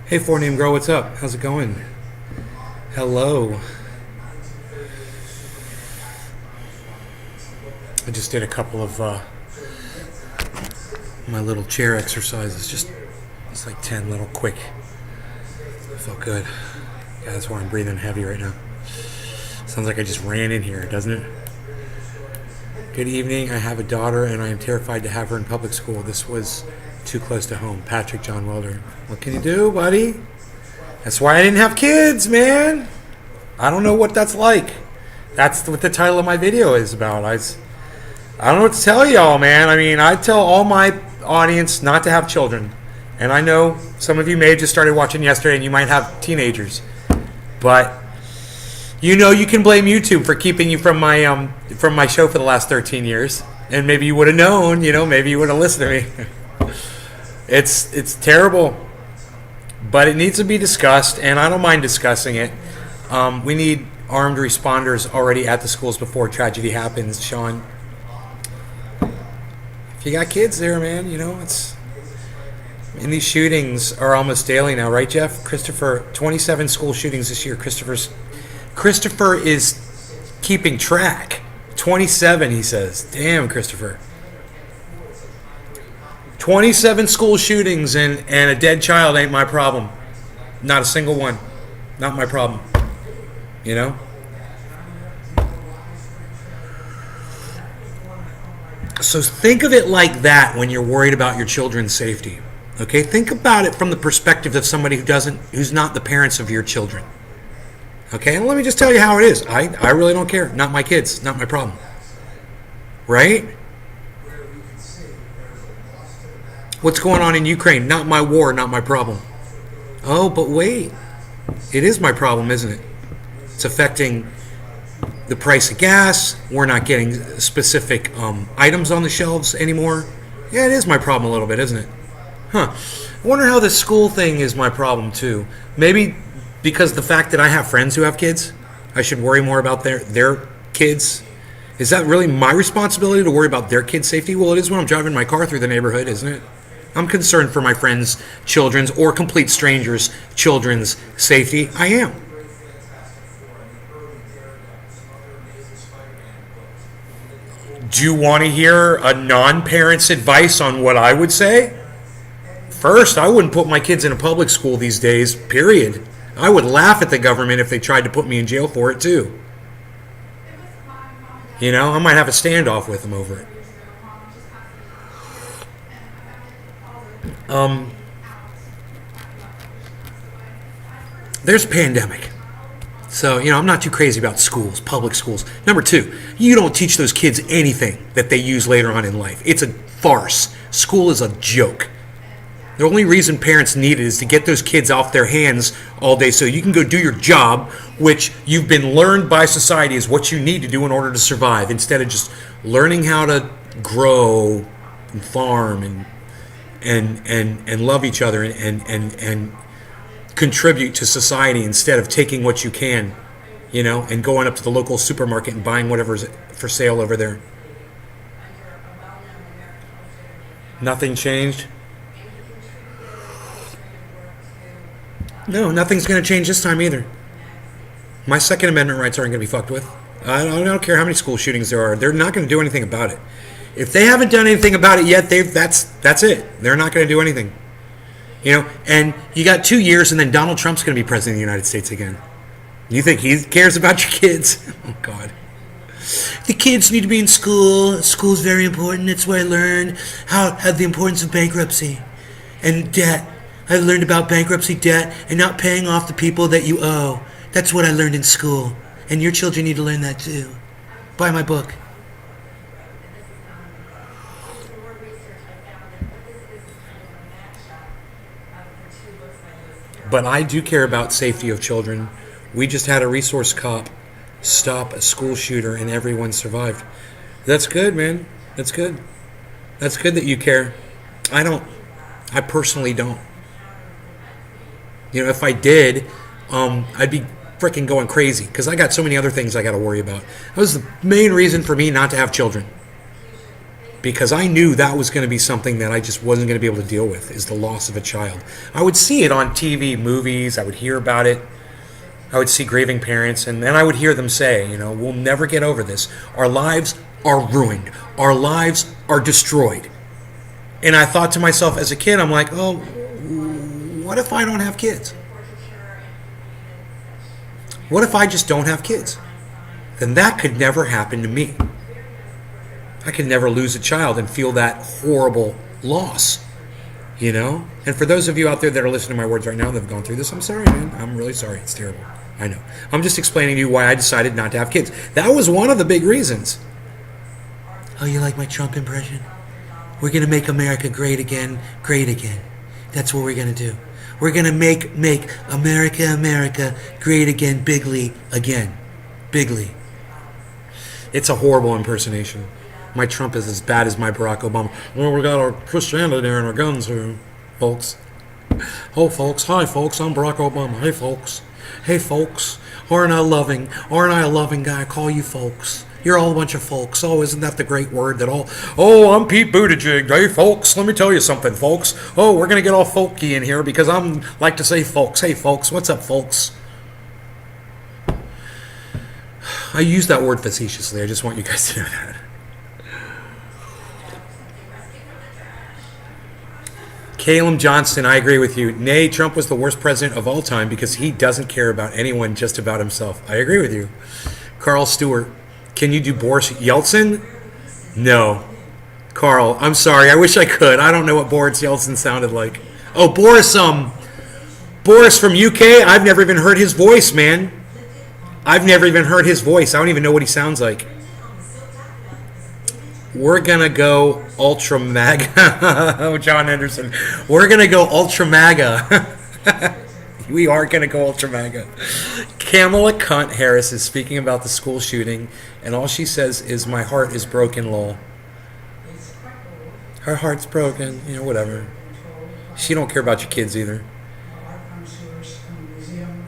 Hey, Four Name Girl, what's up? How's it going? Hello. I just did a couple of my little chair exercises. It's like 10 little quick. Felt good. Yeah, that's why I'm breathing heavy right now. Sounds like I just ran in here, doesn't it? Good evening. I have a daughter and I am terrified to have her in public school. This was too close to home. Patrick John Welder. What can you do, buddy? That's why I didn't have kids, man. I don't know what that's like. That's what the title of my video is about. I don't know what to tell y'all, man. I mean, I tell all my audience not to have children. And I know some of you may have just started watching yesterday and you might have teenagers. But you know you can blame YouTube for keeping you from my show for the last 13 years. And maybe you would have known, maybe you would have listened to me. It's terrible, but it needs to be discussed, and I don't mind discussing it. We need armed responders already at the schools before tragedy happens, Sean. If you got kids there, man, it's... And these shootings are almost daily now, right, Jeff? Christopher, 27 school shootings this year. Christopher is keeping track. 27, he says. Damn, Christopher. 27 school shootings and a dead child ain't my problem. Not a single one. Not my problem. So think of it like that when you're worried about your children's safety. Okay? Think about it from the perspective of somebody who's not the parents of your children. Okay? And let me just tell you how it is. I really don't care. Not my kids. Not my problem. Right? What's going on in Ukraine? Not my war, not my problem. Oh, but wait. It is my problem, isn't it? It's affecting the price of gas. We're not getting specific items on the shelves anymore. Yeah, it is my problem a little bit, isn't it? Huh. I wonder how the school thing is my problem, too. Maybe because the fact that I have friends who have kids, I should worry more about their kids. Is that really my responsibility to worry about their kids' safety? Well, it is when I'm driving my car through the neighborhood, isn't it? I'm concerned for my friends' children's or complete strangers' children's safety. I am. Do you want to hear a non-parent's advice on what I would say? First, I wouldn't put my kids in a public school these days, period. I would laugh at the government if they tried to put me in jail for it, too. I might have a standoff with them over it. There's a pandemic. So, I'm not too crazy about schools, public schools. Number two, you don't teach those kids anything that they use later on in life. It's a farce. School is a joke. The only reason parents need it is to get those kids off their hands all day so you can go do your job, which you've been learned by society is what you need to do in order to survive, instead of just learning how to grow and farm and love each other and contribute to society instead of taking what you can, and going up to the local supermarket and buying whatever's for sale over there. Nothing changed? No, nothing's going to change this time either. My Second Amendment rights aren't going to be fucked with. I don't care how many school shootings there are. They're not going to do anything about it. If they haven't done anything about it yet, that's it. They're not going to do anything. And you got 2 years, and then Donald Trump's going to be president of the United States again. You think he cares about your kids? Oh, God. The kids need to be in school. School's very important. It's where I learned how the importance of bankruptcy and debt. I learned about bankruptcy, debt, and not paying off the people that you owe. That's what I learned in school. And your children need to learn that too. Buy my book. But I do care about safety of children. We just had a resource cop stop a school shooter and everyone survived. That's good, man. That's good. That's good that you care. I personally don't. You know, if I did, I'd be freaking going crazy because I got so many other things I got to worry about. That was the main reason for me not to have children. Because I knew that was going to be something that I just wasn't going to be able to deal with, is the loss of a child. I would see it on TV, movies, I would hear about it. I would see grieving parents, and then I would hear them say, you know, we'll never get over this. Our lives are ruined. Our lives are destroyed. And I thought to myself as a kid, I'm like, oh, what if I don't have kids? What if I just don't have kids? Then that could never happen to me. I could never lose a child and feel that horrible loss, you know? And for those of you out there that are listening to my words right now that have gone through this, I'm sorry, man. I'm really sorry. It's terrible. I know. I'm just explaining to you why I decided not to have kids. That was one of the big reasons. Oh, you like my Trump impression? We're going to make America great again, great again. That's what we're going to do. We're going to make America great again, bigly again. Bigly. It's a horrible impersonation. My Trump is as bad as my Barack Obama. Well, we got our Christianity there and our guns here, folks. Oh, folks. Hi, folks. I'm Barack Obama. Hey, folks. Hey, folks. Aren't I loving? Aren't I a loving guy? I call you folks. You're all a bunch of folks. Oh, isn't that the great word that all... Oh, I'm Pete Buttigieg. Hey, folks. Let me tell you something, folks. Oh, we're going to get all folky in here because I'm like to say folks. Hey, folks. What's up, folks? I use that word facetiously. I just want you guys to know that. Caleb Johnston, I agree with you. Nay, Trump was the worst president of all time because he doesn't care about anyone, just about himself. I agree with you. Carl Stewart, can you do Boris Yeltsin? No. Carl, I'm sorry. I wish I could. I don't know what Boris Yeltsin sounded like. Oh, Boris from UK? I've never even heard his voice, man. I've never even heard his voice. I don't even know what he sounds like. We're going to go ultra MAGA. Oh, John Anderson. We're going to go ultra MAGA. We are going to go ultra MAGA. Kamala Cunt Harris is speaking about the school shooting, and all she says is, my heart is broken, lol. Her heart's broken. You know, whatever. She don't care about your kids either.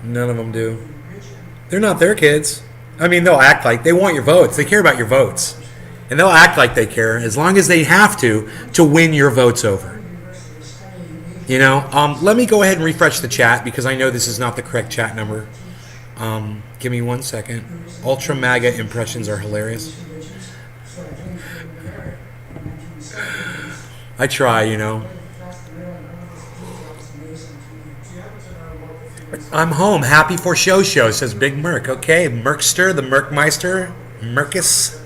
None of them do. They're not their kids. I mean, they'll act like they want your votes. They care about your votes. And they'll act like they care as long as they have to win your votes over. You know, let me go ahead and refresh the chat because I know this is not the correct chat number. Give me 1 second. Ultra MAGA impressions are hilarious. I try, you know. I'm home. Happy for show, says Big Merc. Okay, Merkster, the Merkmeister, Mercus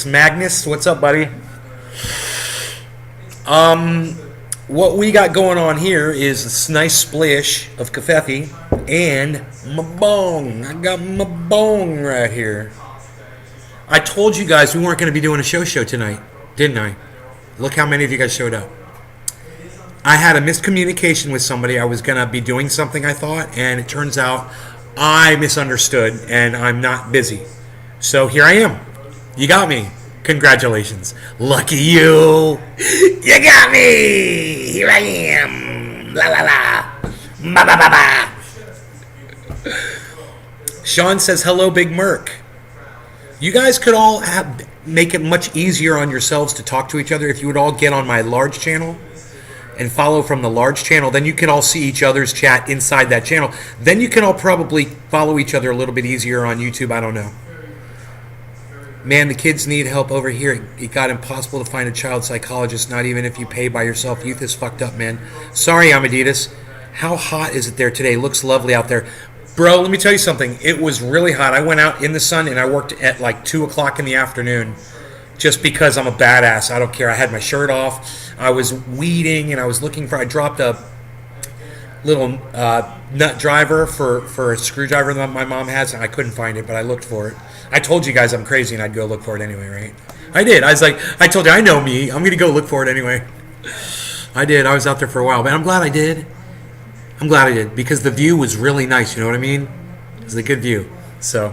Magnus, what's up, buddy? What we got going on here is this nice splish of kafefe and my bong. I got my bong right here. I told you guys we weren't going to be doing a show tonight, didn't I? Look how many of you guys showed up. I had a miscommunication with somebody. I was going to be doing something, I thought, and it turns out I misunderstood and I'm not busy. So here I am. You got me. Congratulations. Lucky you. You got me. Here I am. La la la. Ba ba ba ba. Sean says, hello, Big Merc. You guys could all make it much easier on yourselves to talk to each other if you would all get on my large channel and follow from the large channel. Then you can all see each other's chat inside that channel. Then you can all probably follow each other a little bit easier on YouTube. I don't know. Man, the kids need help over here. It got impossible to find a child psychologist, not even if you pay by yourself. Youth is fucked up, man. Sorry, Amadeus. How hot is it there today? Looks lovely out there. Bro, let me tell you something. It was really hot. I went out in the sun and I worked at like 2 o'clock in the afternoon just because I'm a badass. I don't care. I had my shirt off. I was weeding and I was looking for, I dropped a little nut driver for a screwdriver that my mom has, and I couldn't find it, but I looked for it. I told you guys I'm crazy and I'd go look for it anyway, right? I did. I was like, I told you, I know me. I'm going to go look for it anyway. I did. I was out there for a while, but I'm glad I did. I'm glad I did because the view was really nice. You know what I mean? It was a good view. So.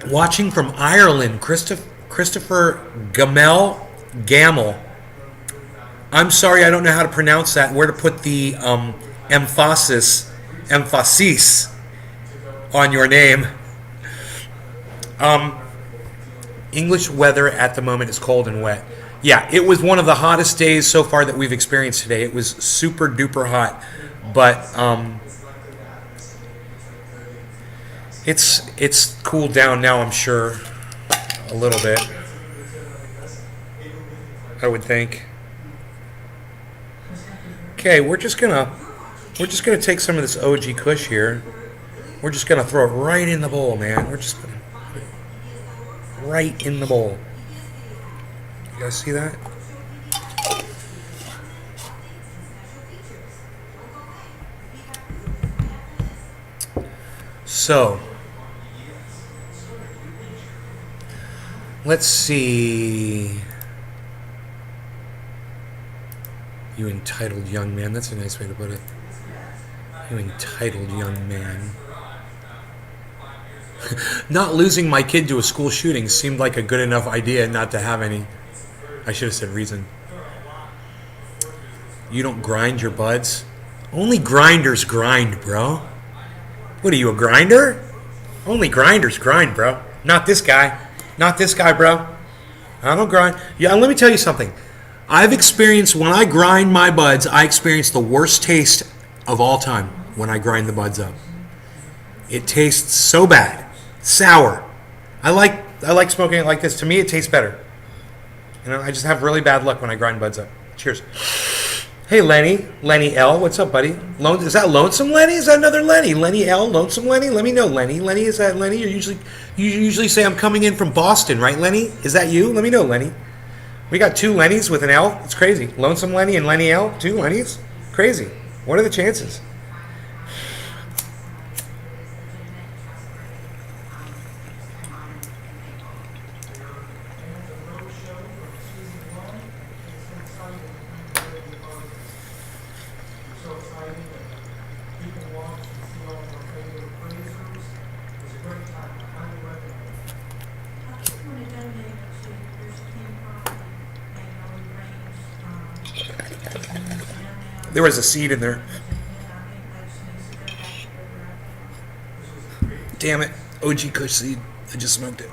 Watching from Ireland, Christopher Gamel. I'm sorry, I don't know how to pronounce that. Where to put the emphasis on your name. English weather at the moment is cold and wet. Yeah, it was one of the hottest days so far that we've experienced today. It was super duper hot, but it's cooled down now, I'm sure, a little bit. I would think. Okay, we're just gonna take some of this OG Kush here. We're just gonna throw it right in the bowl, man. We're just gonna put it right in the bowl. You guys see that? So, let's see. You entitled young man. That's a nice way to put it. You entitled young man. Not losing my kid to a school shooting seemed like a good enough idea not to have any. I should have said reason. You don't grind your buds? Only grinders grind, bro. What are you, a grinder? Only grinders grind, bro. Not this guy. Not this guy, bro. I don't grind. Yeah, let me tell you something. I've experienced, when I grind my buds, I experience the worst taste of all time when I grind the buds up. It tastes so bad. Sour. I like smoking it like this. To me, it tastes better. You know, I just have really bad luck when I grind buds up. Cheers. Hey, Lenny L. What's up, buddy? Is that Lonesome Lenny? Is that another Lenny? Lenny L. Lonesome Lenny? Let me know, Lenny. Lenny, is that Lenny? You usually say I'm coming in from Boston, right, Lenny? Is that you? Let me know, Lenny. We got 2 Lennys with an L. It's crazy. Lonesome Lenny and Lenny L. 2 Lennys? Crazy. What are the chances? There was a seed in there. Damn it. OG Kush seed. I just smoked it.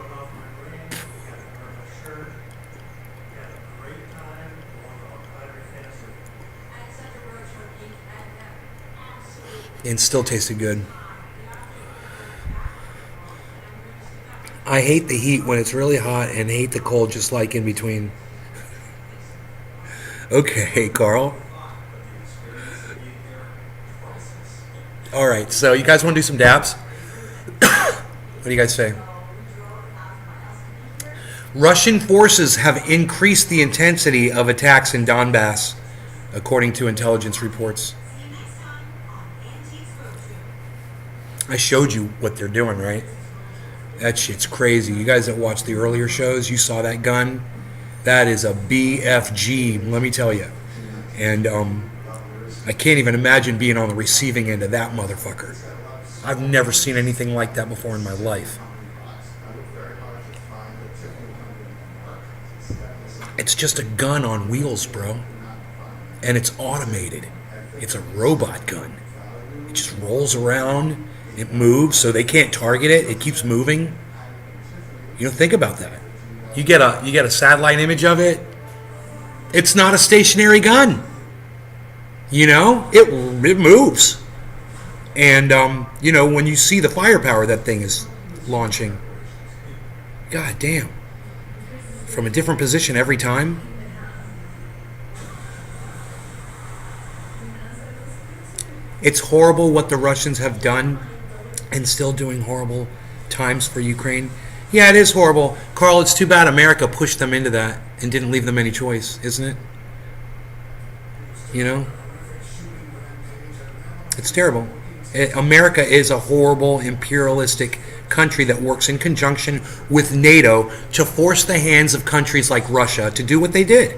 And still tasted good. I hate the heat when it's really hot and hate the cold just like in between. Okay, Carl. All right, so you guys want to do some dabs? What do you guys say? Russian forces have increased the intensity of attacks in Donbass, according to intelligence reports. I showed you what they're doing, right? That shit's crazy. You guys that watched the earlier shows, you saw that gun? That is a BFG, let me tell you. And I can't even imagine being on the receiving end of that motherfucker. I've never seen anything like that before in my life. It's just a gun on wheels, bro. And it's automated. It's a robot gun. It just rolls around. It moves, so they can't target it. It keeps moving. You don't think about that. You get a satellite image of it. It's not a stationary gun. You know, it moves. And, you know, when you see the firepower that thing is launching, god damn. From a different position every time. It's horrible what the Russians have done and still doing horrible times for Ukraine. Yeah, it is horrible. Carl, it's too bad America pushed them into that and didn't leave them any choice, isn't it? You know? It's terrible. America is a horrible imperialistic country that works in conjunction with NATO to force the hands of countries like Russia to do what they did.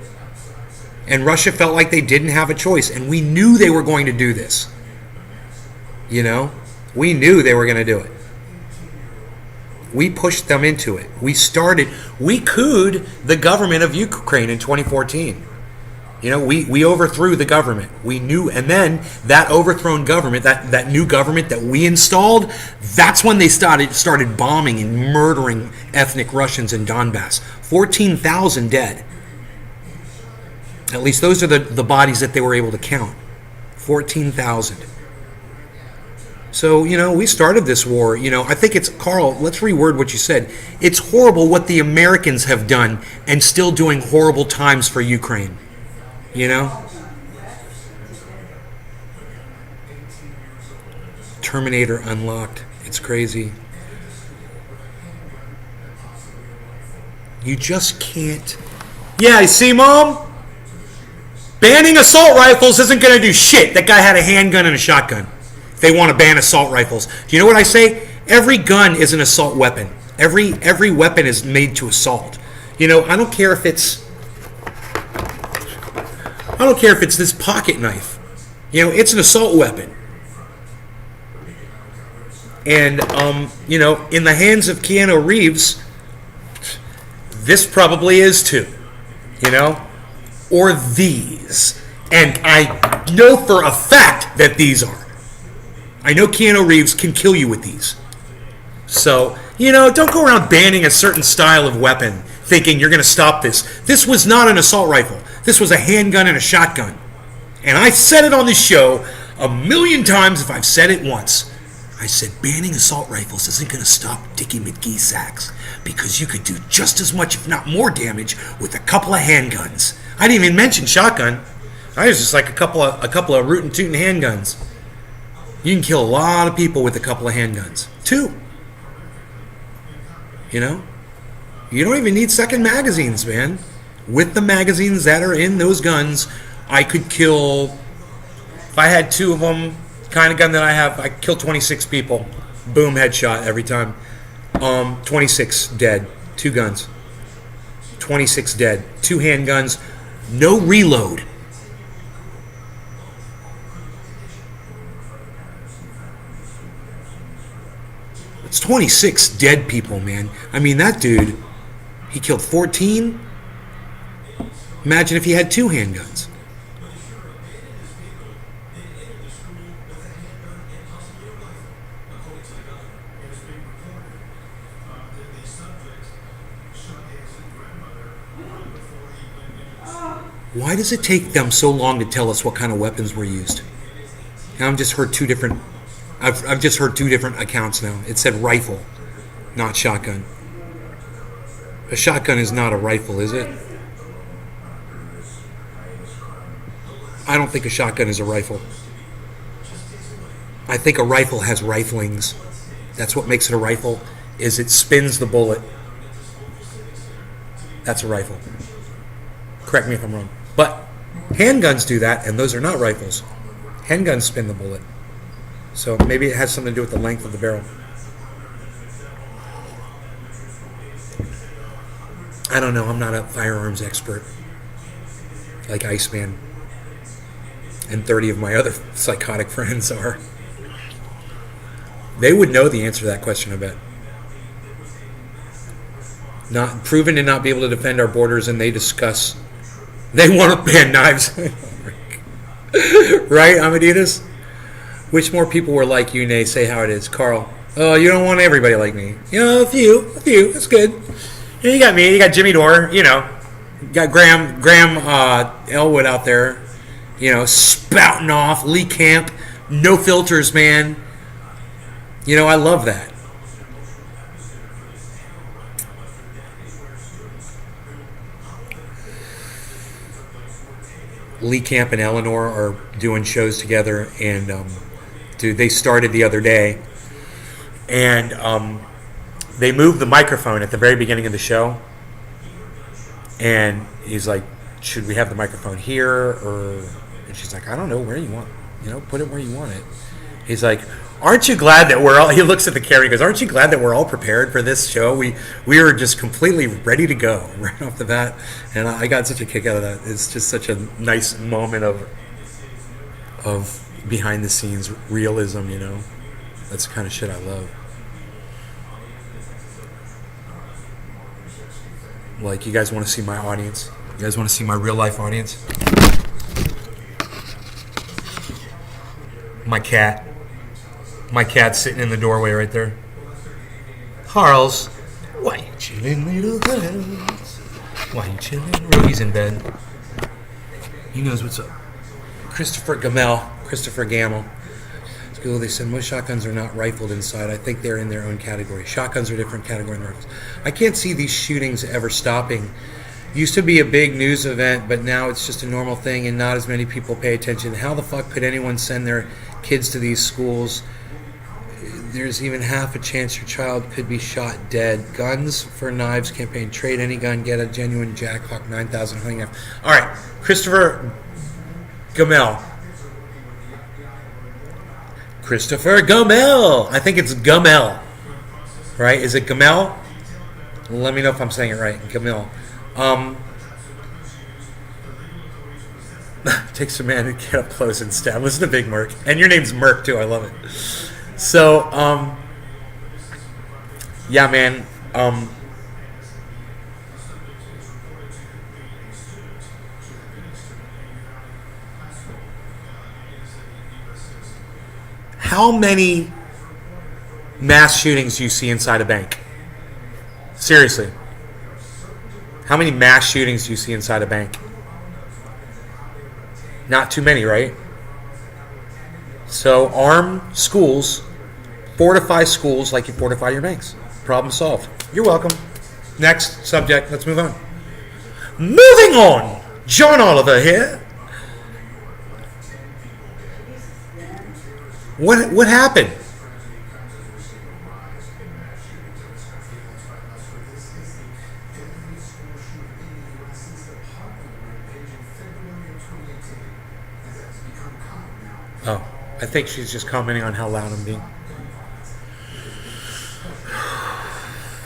And Russia felt like they didn't have a choice, and we knew they were going to do this. You know? We knew they were going to do it. We pushed them into it. We couped the government of Ukraine in 2014. You know, we overthrew the government. We knew, and then that overthrown government, that new government that we installed, that's when they started bombing and murdering ethnic Russians in Donbass. 14,000 dead. At least those are the bodies that they were able to count. 14,000. So, you know, we started this war. You know, I think it's, Carl, let's reword what you said. It's horrible what the Americans have done and still doing horrible times for Ukraine. You know? Terminator unlocked. It's crazy. You just can't. Yeah, you see, Mom? Banning assault rifles isn't going to do shit. That guy had a handgun and a shotgun. They want to ban assault rifles. Do you know what I say? Every gun is an assault weapon. Every weapon is made to assault. You know, I don't care if it's this pocket knife. You know, it's an assault weapon. And you know, in the hands of Keanu Reeves, this probably is too. You know? Or these. And I know for a fact that these are. I know Keanu Reeves can kill you with these. So, you know, don't go around banning a certain style of weapon thinking you're going to stop this. This was not an assault rifle. This was a handgun and a shotgun. And I said it on this show a million times if I've said it once. I said banning assault rifles isn't going to stop Dickie McGee sacks because you could do just as much, if not more damage with a couple of handguns. I didn't even mention shotgun. I was just like a couple of rootin' tootin' handguns. You can kill a lot of people with a couple of handguns. 2. You know? You don't even need second magazines, man. With the magazines that are in those guns, I could kill, if I had 2 of them, kind of gun that I have, I could kill 26 people. Boom, headshot every time. 26 dead. 2 guns. 26 dead. 2 handguns. No reload. It's 26 dead people, man. I mean, that dude, he killed 14. Imagine if he had 2 handguns. Why does it take them so long to tell us what kind of weapons were used? Now I've just heard 2 different accounts now. It said rifle, not shotgun. A shotgun is not a rifle, is it? I don't think a shotgun is a rifle. I think a rifle has riflings. That's what makes it a rifle, is it spins the bullet. That's a rifle. Correct me if I'm wrong. But handguns do that, and those are not rifles. Handguns spin the bullet. So maybe it has something to do with the length of the barrel. I don't know. I'm not a firearms expert like Iceman and 30 of my other psychotic friends are. They would know the answer to that question, I bet. Not proven to not be able to defend our borders, and they want to ban knives. Right, Amadeus? Which more people were like you, Nay? Say how it is. Carl. Oh, you don't want everybody like me. You know, a few. That's good. You got me. You got Jimmy Dore. You know, you got Graham Elwood out there. You know, spouting off. Lee Camp. No filters, man. You know, I love that. Lee Camp and Eleanor are doing shows together, and Dude, they started the other day, and they moved the microphone at the very beginning of the show, and he's like, should we have the microphone here, or, and she's like, I don't know, where you want, put it where you want it. He's like, aren't you glad that we're all, he looks at the camera, he goes, aren't you glad that we're all prepared for this show? We were just completely ready to go right off the bat, and I got such a kick out of that. It's just such a nice moment of behind the scenes realism, That's the kind of shit I love. Like, you guys want to see my audience? You guys want to see my real life audience? My cat. My cat's sitting in the doorway right there. Charles, why you chilling, little Charles? Why you chilling? Ruby's in bed. He knows what's up. Christopher Gamel. School, they said most shotguns are not rifled inside. I think they're in their own category. Shotguns are a different category than rifles. I can't see these shootings ever stopping. Used to be a big news event, but now it's just a normal thing and not as many people pay attention. How the fuck could anyone send their kids to these schools? There's even half a chance your child could be shot dead. Guns for Knives campaign. Trade any gun, get a genuine Jackhawk 9000 hunting knife. All right, Christopher Gamel. Christopher Gamel. I think it's Gamel. Right? Is it Gamel? Let me know if I'm saying it right. Gamel. Takes a man to get up close and stab. Listen to Big Merc. And your name's Merc, too. I love it. So, yeah, man. How many mass shootings do you see inside a bank? Seriously. How many mass shootings do you see inside a bank? Not too many, right? So arm schools, fortify schools like you fortify your banks. Problem solved. You're welcome. Next subject. Let's move on. Moving on. John Oliver here. What happened? Oh, I think she's just commenting on how loud I'm being.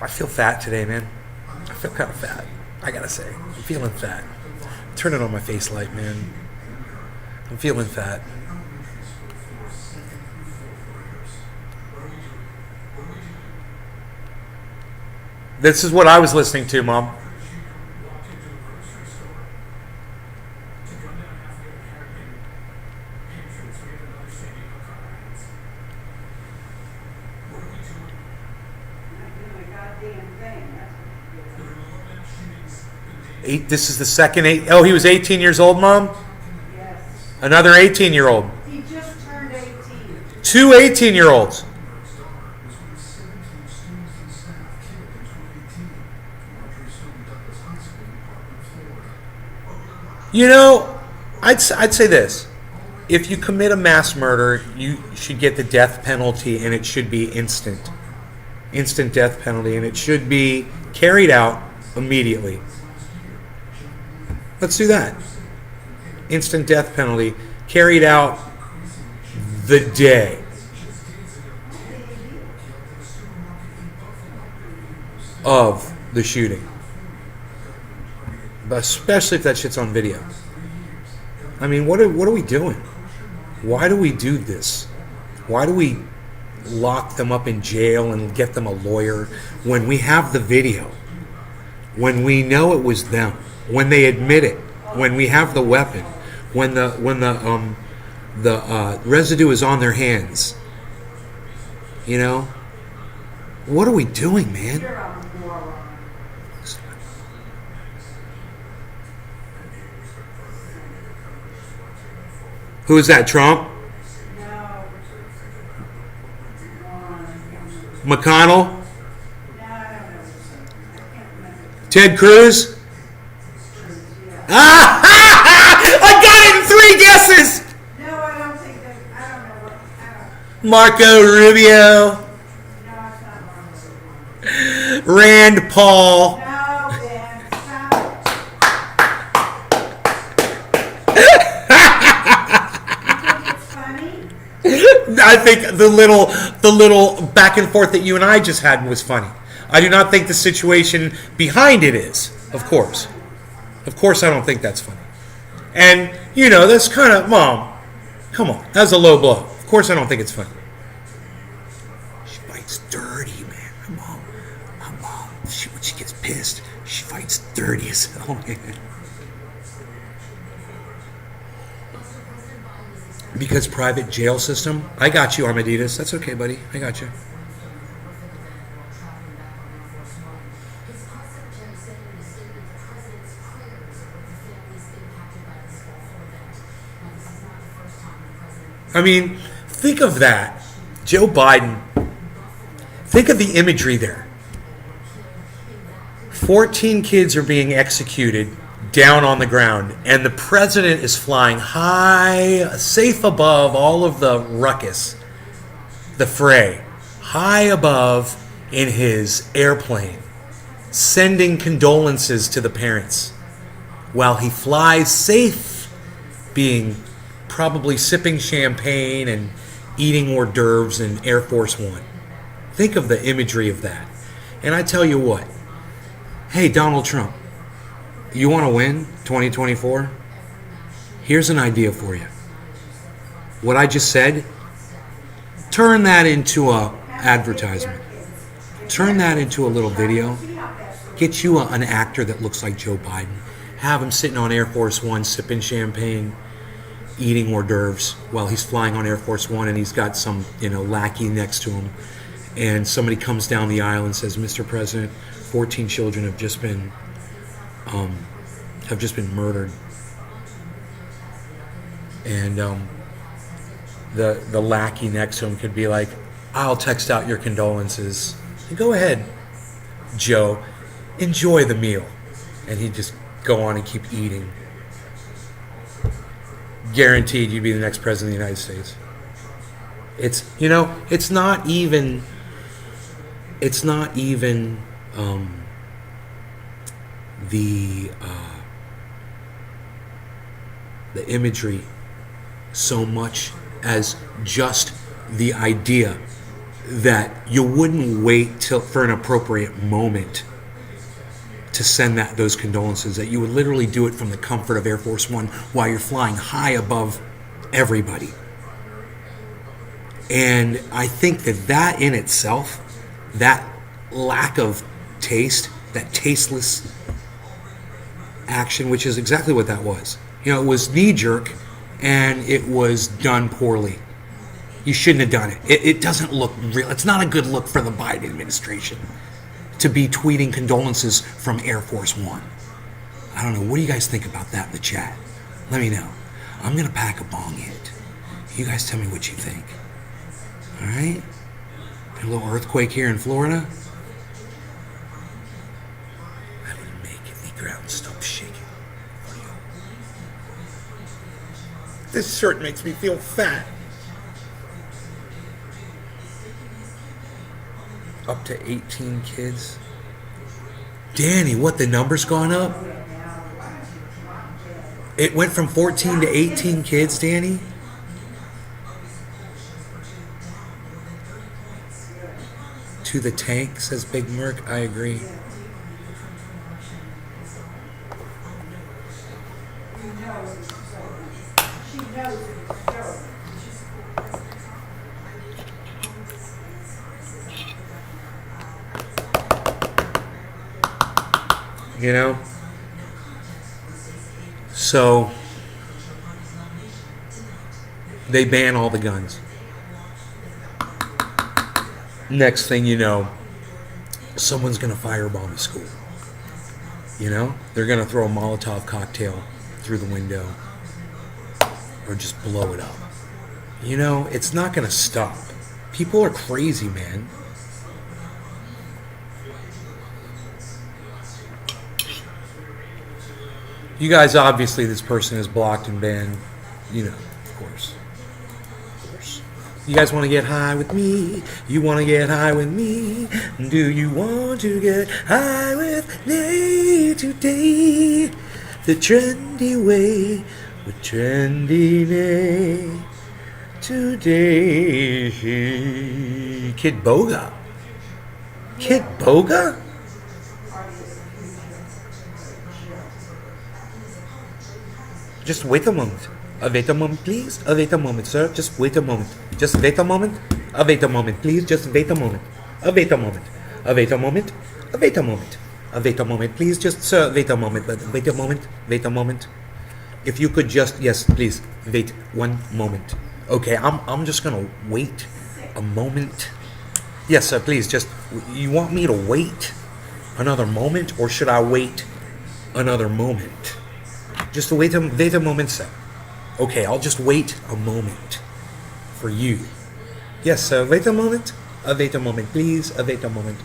I feel fat today, man. I feel kind of fat. I gotta say, I'm feeling fat. Turn it on my face light, man. I'm feeling fat. This is what I was listening to, Mom. This is the second eight. Oh, he was 18 years old, Mom? Yes. Another 18-year-old. He just turned 18. Two 18-year-olds. I'd say this. If you commit a mass murder, you should get the death penalty, and it should be instant. Instant death penalty, and it should be carried out immediately. Let's do that. Instant death penalty, carried out the day of the shooting. But especially if that shit's on video. I mean, what are we doing? Why do we do this? Why do we lock them up in jail and get them a lawyer when we have the video? When we know it was them? When they admit it? When we have the weapon? When the residue is on their hands? What are we doing, man? Who is that, Trump? No. McConnell? No, I don't know. I can't remember. Ted Cruz? Ah! I got it in 3 guesses! No, I don't think that. I don't know what. Marco Rubio. No, it's not wrong. Rand Paul. No, Ben, stop it. You think it's funny? I think the little back and forth that you and I just had was funny. I do not think the situation behind it is. Of course, I don't think that's funny. And that's kind of Mom. Come on, that's a low blow. Of course, I don't think it's funny. She fights dirty, man. My mom. When she gets pissed, she fights dirty as hell, man. Because private jail system. I got you, Armaditas. That's okay, buddy. I got you. I mean, think of that. Joe Biden. Think of the imagery there. 14 kids are being executed down on the ground, and the president is flying high, safe above all of the ruckus, the fray, high above in his airplane, sending condolences to the parents while he flies safe, being probably sipping champagne and eating hors d'oeuvres in Air Force One. Think of the imagery of that. And I tell you what, hey, Donald Trump, you want to win 2024? Here's an idea for you. What I just said, turn that into a advertisement. Turn that into a little video. Get you an actor that looks like Joe Biden. Have him sitting on Air Force One, sipping champagne, eating hors d'oeuvres while he's flying on Air Force One, and he's got some, lackey next to him. And somebody comes down the aisle and says, "Mr. President, 14 children have just been murdered." And the lackey next to him could be like, "I'll text out your condolences. Go ahead, Joe. Enjoy the meal." And he'd just go on and keep eating. Guaranteed you'd be the next president of the United States. It's not even the imagery so much as just the idea that you wouldn't wait for an appropriate moment to send those condolences, that you would literally do it from the comfort of Air Force One while you're flying high above everybody. And I think that in itself, that lack of taste, that tasteless action, which is exactly what that was. It was knee-jerk, and it was done poorly. You shouldn't have done it. It doesn't look real. It's not a good look for the Biden administration to be tweeting condolences from Air Force One. I don't know. What do you guys think about that in the chat? Let me know. I'm going to pack a bong hit. You guys tell me what you think. All right? A little earthquake here in Florida. I would make the ground stop shaking. This shirt makes me feel fat. Up to 18 kids. Danny, what, the number's gone up? It went from 14 to 18 kids, Danny? To the tank, says Big Merc. I agree. So they ban all the guns. Next thing you know, someone's going to firebomb a school. They're going to throw a Molotov cocktail through the window or just blow it up. It's not going to stop. People are crazy, man. You guys, obviously, this person is blocked and banned. Of course. Of course. You guys want to get high with me? You want to get high with me? Do you want to get high with me today? The trendy way with trendy Nay today. Kid Boga. Kid Boga? Just wait a moment. Wait a moment, please. Wait a moment, sir. Just wait a moment. Just wait a moment. Wait a moment, please. Just wait a moment. Wait a moment. Wait a moment. Wait a moment. Wait a moment, please. Just, sir, wait a moment. Wait a moment. Wait a moment. If you could just, yes, please. Wait one moment. Okay, I'm just gonna wait a moment. Yes, sir, please. Just, you want me to wait another moment, or should I wait another moment? Just wait a moment, sir. Okay, I'll just wait a moment for you. Yes, sir. Wait a moment. Wait a moment, please. Wait a moment.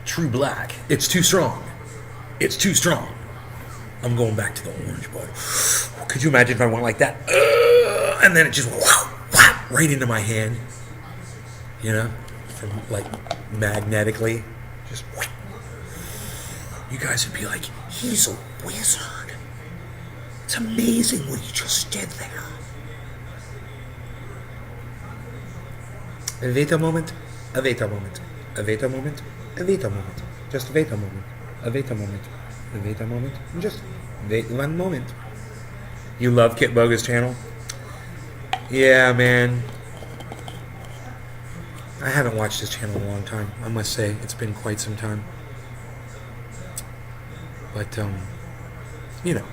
True black. It's too strong. It's too strong. I'm going back to the orange, bud. Could you imagine if I went like that? And then it just right into my hand. You know? From like magnetically. Just you guys would be like, he's a wizard. It's amazing what he just did there. Wait a moment. Wait a moment. Wait a moment. Wait a moment. Just wait a moment. Wait a moment. Wait a moment. Just wait one moment. You love Kit Boga's channel? Yeah, man. I haven't watched his channel in a long time. I must say, it's been quite some time. But, you know.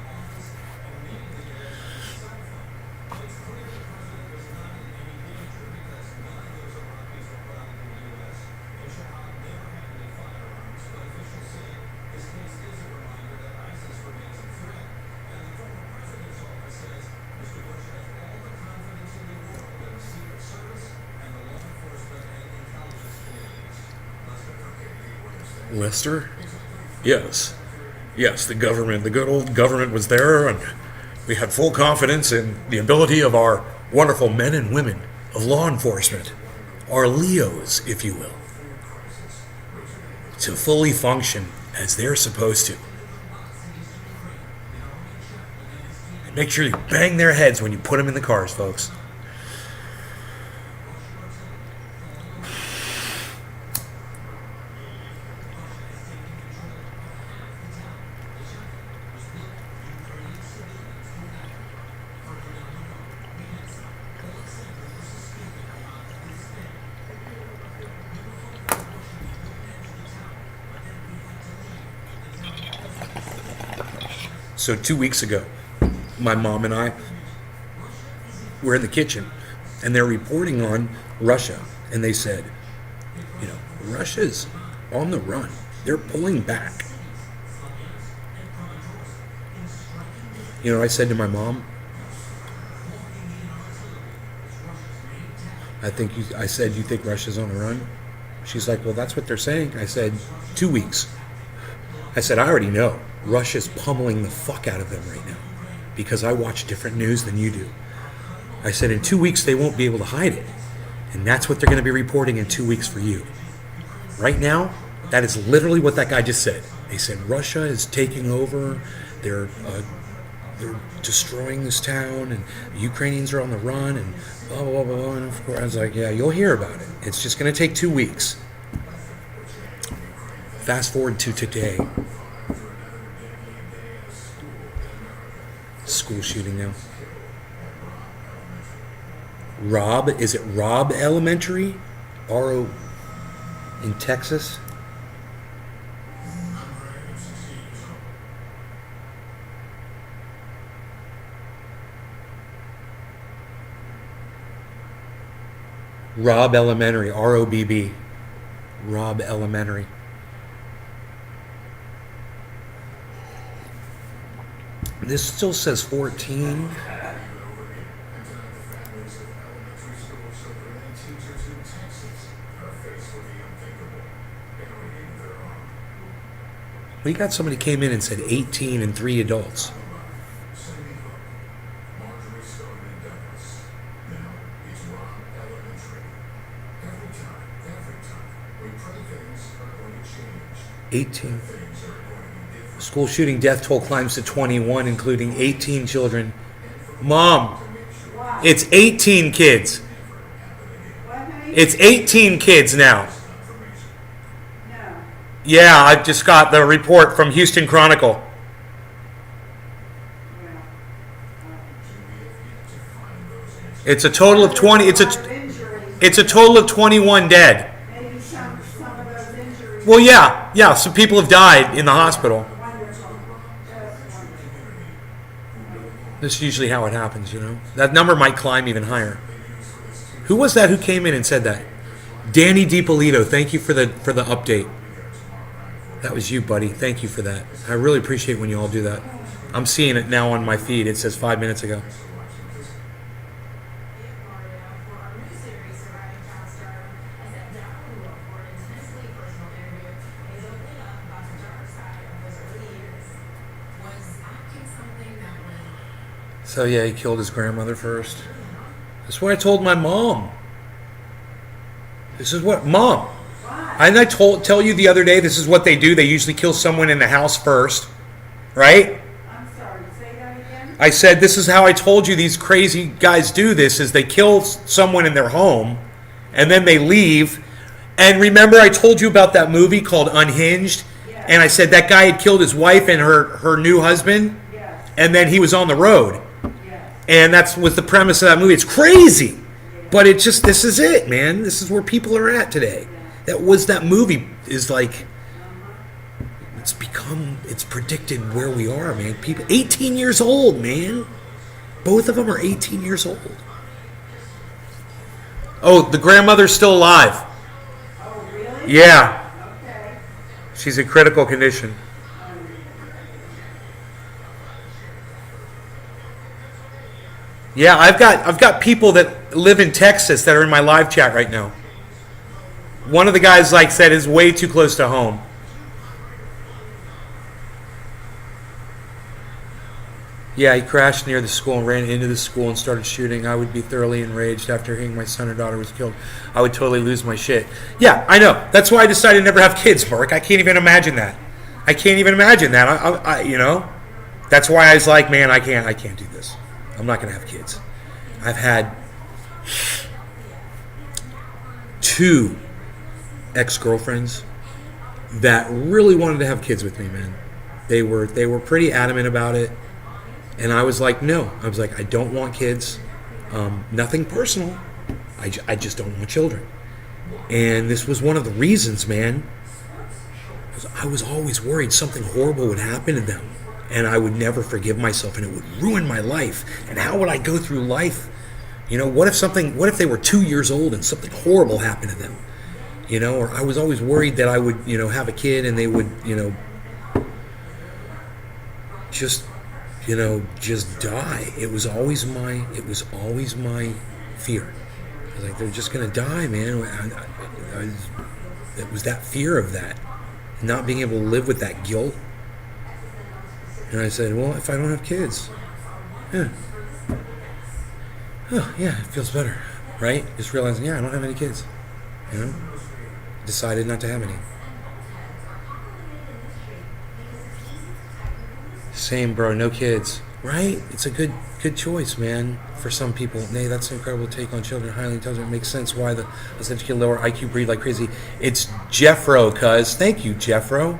Lester? Yes. Yes, the government, the good old government was there, and we had full confidence in the ability of our wonderful men and women of law enforcement, our LEOs, if you will, to fully function as they're supposed to. And make sure you bang their heads when you put them in the cars, folks. So 2 weeks ago, my mom and I were in the kitchen, and they're reporting on Russia, and they said, you know, Russia's on the run. They're pulling back. You know, I said to my mom, I said, you think Russia's on the run? She's like, well, that's what they're saying. I said, 2 weeks. I said, I already know. Russia's pummeling the fuck out of them right now because I watch different news than you do. I said, in 2 weeks, they won't be able to hide it. And that's what they're going to be reporting in 2 weeks for you. Right now, that is literally what that guy just said. They said, Russia is taking over. They're destroying this town, and the Ukrainians are on the run, and blah, blah, blah, blah. And of course, I was like, yeah, you'll hear about it. It's just going to take 2 weeks. Fast forward to today. School shooting now. Robb, is it Robb Elementary? R-O in Texas? Robb Elementary, R-O-B-B. Robb Elementary. This still says 14. We got somebody came in and said 18 and 3 adults. 18. School shooting death toll climbs to 21, including 18 children. Mom, it's 18 kids. What, honey? It's 18 kids now. No. Yeah, I just got the report from Houston Chronicle. Well, It's a total of 20. There's a lot of injuries. It's a total of 21 dead. Maybe some of those injuries. Well, yeah. Some people have died in the hospital. Wonderful. Just wonderful. This is usually how it happens, you know. That number might climb even higher. Who was that who came in and said that? Danny DiPolito, thank you for the update. That was you, buddy. Thank you for that. I really appreciate when you all do that. I'm seeing it now on my feed. It says 5 minutes ago. So yeah, he killed his grandmother first. That's what I told my mom. This is what mom. And I tell you the other day. This is what they do. They usually kill someone in the house first, right? I'm sorry. Say that again. I said this is how I told you these crazy guys do this. Is they kill someone in their home, and then they leave. And remember, I told you about that movie called Unhinged, Yes. and I said that guy had killed his wife and her new husband, Yes. and then he was on the road. Yes. And that's was the premise of that movie. It's crazy. But it just, this is it, man. This is where people are at today. That movie is like, it's predicted where we are, man. People, 18 years old, man. Both of them are 18 years old. Oh, the grandmother's still alive. Oh, really? Yeah. Okay. She's in critical condition. Yeah, I've got people that live in Texas that are in my live chat right now. One of the guys said is way too close to home. Yeah, he crashed near the school and ran into the school and started shooting. I would be thoroughly enraged after hearing my son or daughter was killed. I would totally lose my shit. Yeah, I know. That's why I decided to never have kids, Mark. I can't even imagine that. I can't even imagine that. I you know, that's why I was like, man, I can't do this. I'm not going to have kids. I've had 2 ex-girlfriends that really wanted to have kids with me, man. They were pretty adamant about it. And I was like, no. I was like, I don't want kids. Nothing personal. I just don't want children. And this was one of the reasons, man. I was always worried something horrible would happen to them. And I would never forgive myself, and it would ruin my life. And how would I go through life? You know, what if they were 2 years old and something horrible happened to them? You know, or I was always worried that I would, have a kid and they would, just die. It was always my fear. I was like, they're just gonna die, man. It was that fear of that, not being able to live with that guilt. And I said, well, if I don't have kids, yeah, it feels better, right? Just realizing, I don't have any kids. Decided not to have any. Same, bro. No kids. Right? It's a good choice, man. For some people, nay, that's an incredible take on children. Highly intelligent. It makes sense why the essentially lower IQ breed like crazy. It's Jeffro, cuz. Thank you, Jeffro.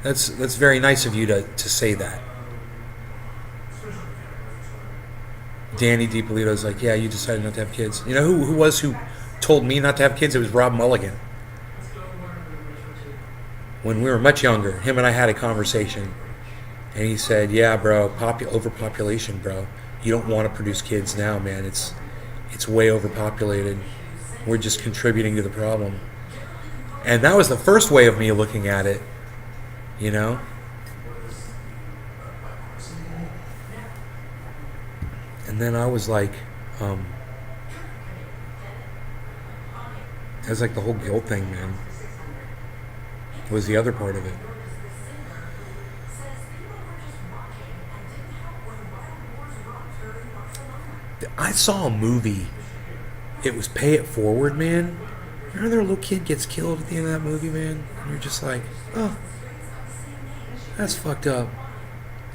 That's very nice of you to say that. Danny DiPolito's like, yeah, you decided not to have kids. You know who told me not to have kids? It was Rob Mulligan. When we were much younger, him and I had a conversation. And he said, yeah, bro, overpopulation, bro. You don't want to produce kids now, man. It's way overpopulated. We're just contributing to the problem. And that was the first way of me looking at it, And then I was like, it was like the whole guilt thing, man. It was the other part of it. I saw a movie. It was Pay It Forward, man. Remember their little kid gets killed at the end of that movie, man? And you're just like, oh, That's fucked up.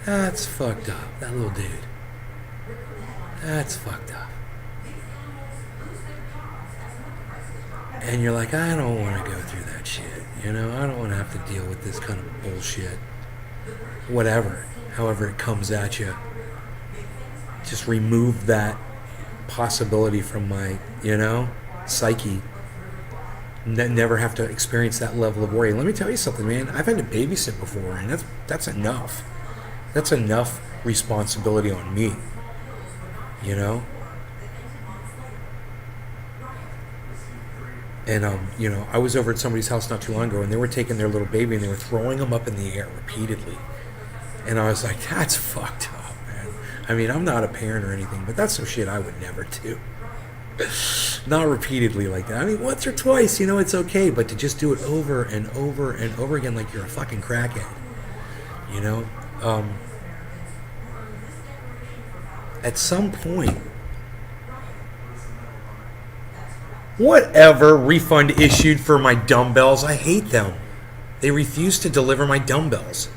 That's fucked up. That little dude. That's fucked up. And you're like, I don't want to go through that shit. You know, I don't want to have to deal with this kind of bullshit. Whatever. However it comes at you. Just remove that possibility from my, psyche. Never have to experience that level of worry. Let me tell you something, man. I've had to babysit before, and that's enough. That's enough responsibility on me. And I was over at somebody's house not too long ago, and they were taking their little baby and they were throwing him up in the air repeatedly. And I was like, that's fucked up, man. I mean, I'm not a parent or anything, but that's some shit I would never do. Not repeatedly like that. I mean, once or twice, it's okay, but to just do it over and over and over again like you're a fucking crackhead, at some point, whatever, refund issued for my dumbbells. I hate them. They refuse to deliver my dumbbells.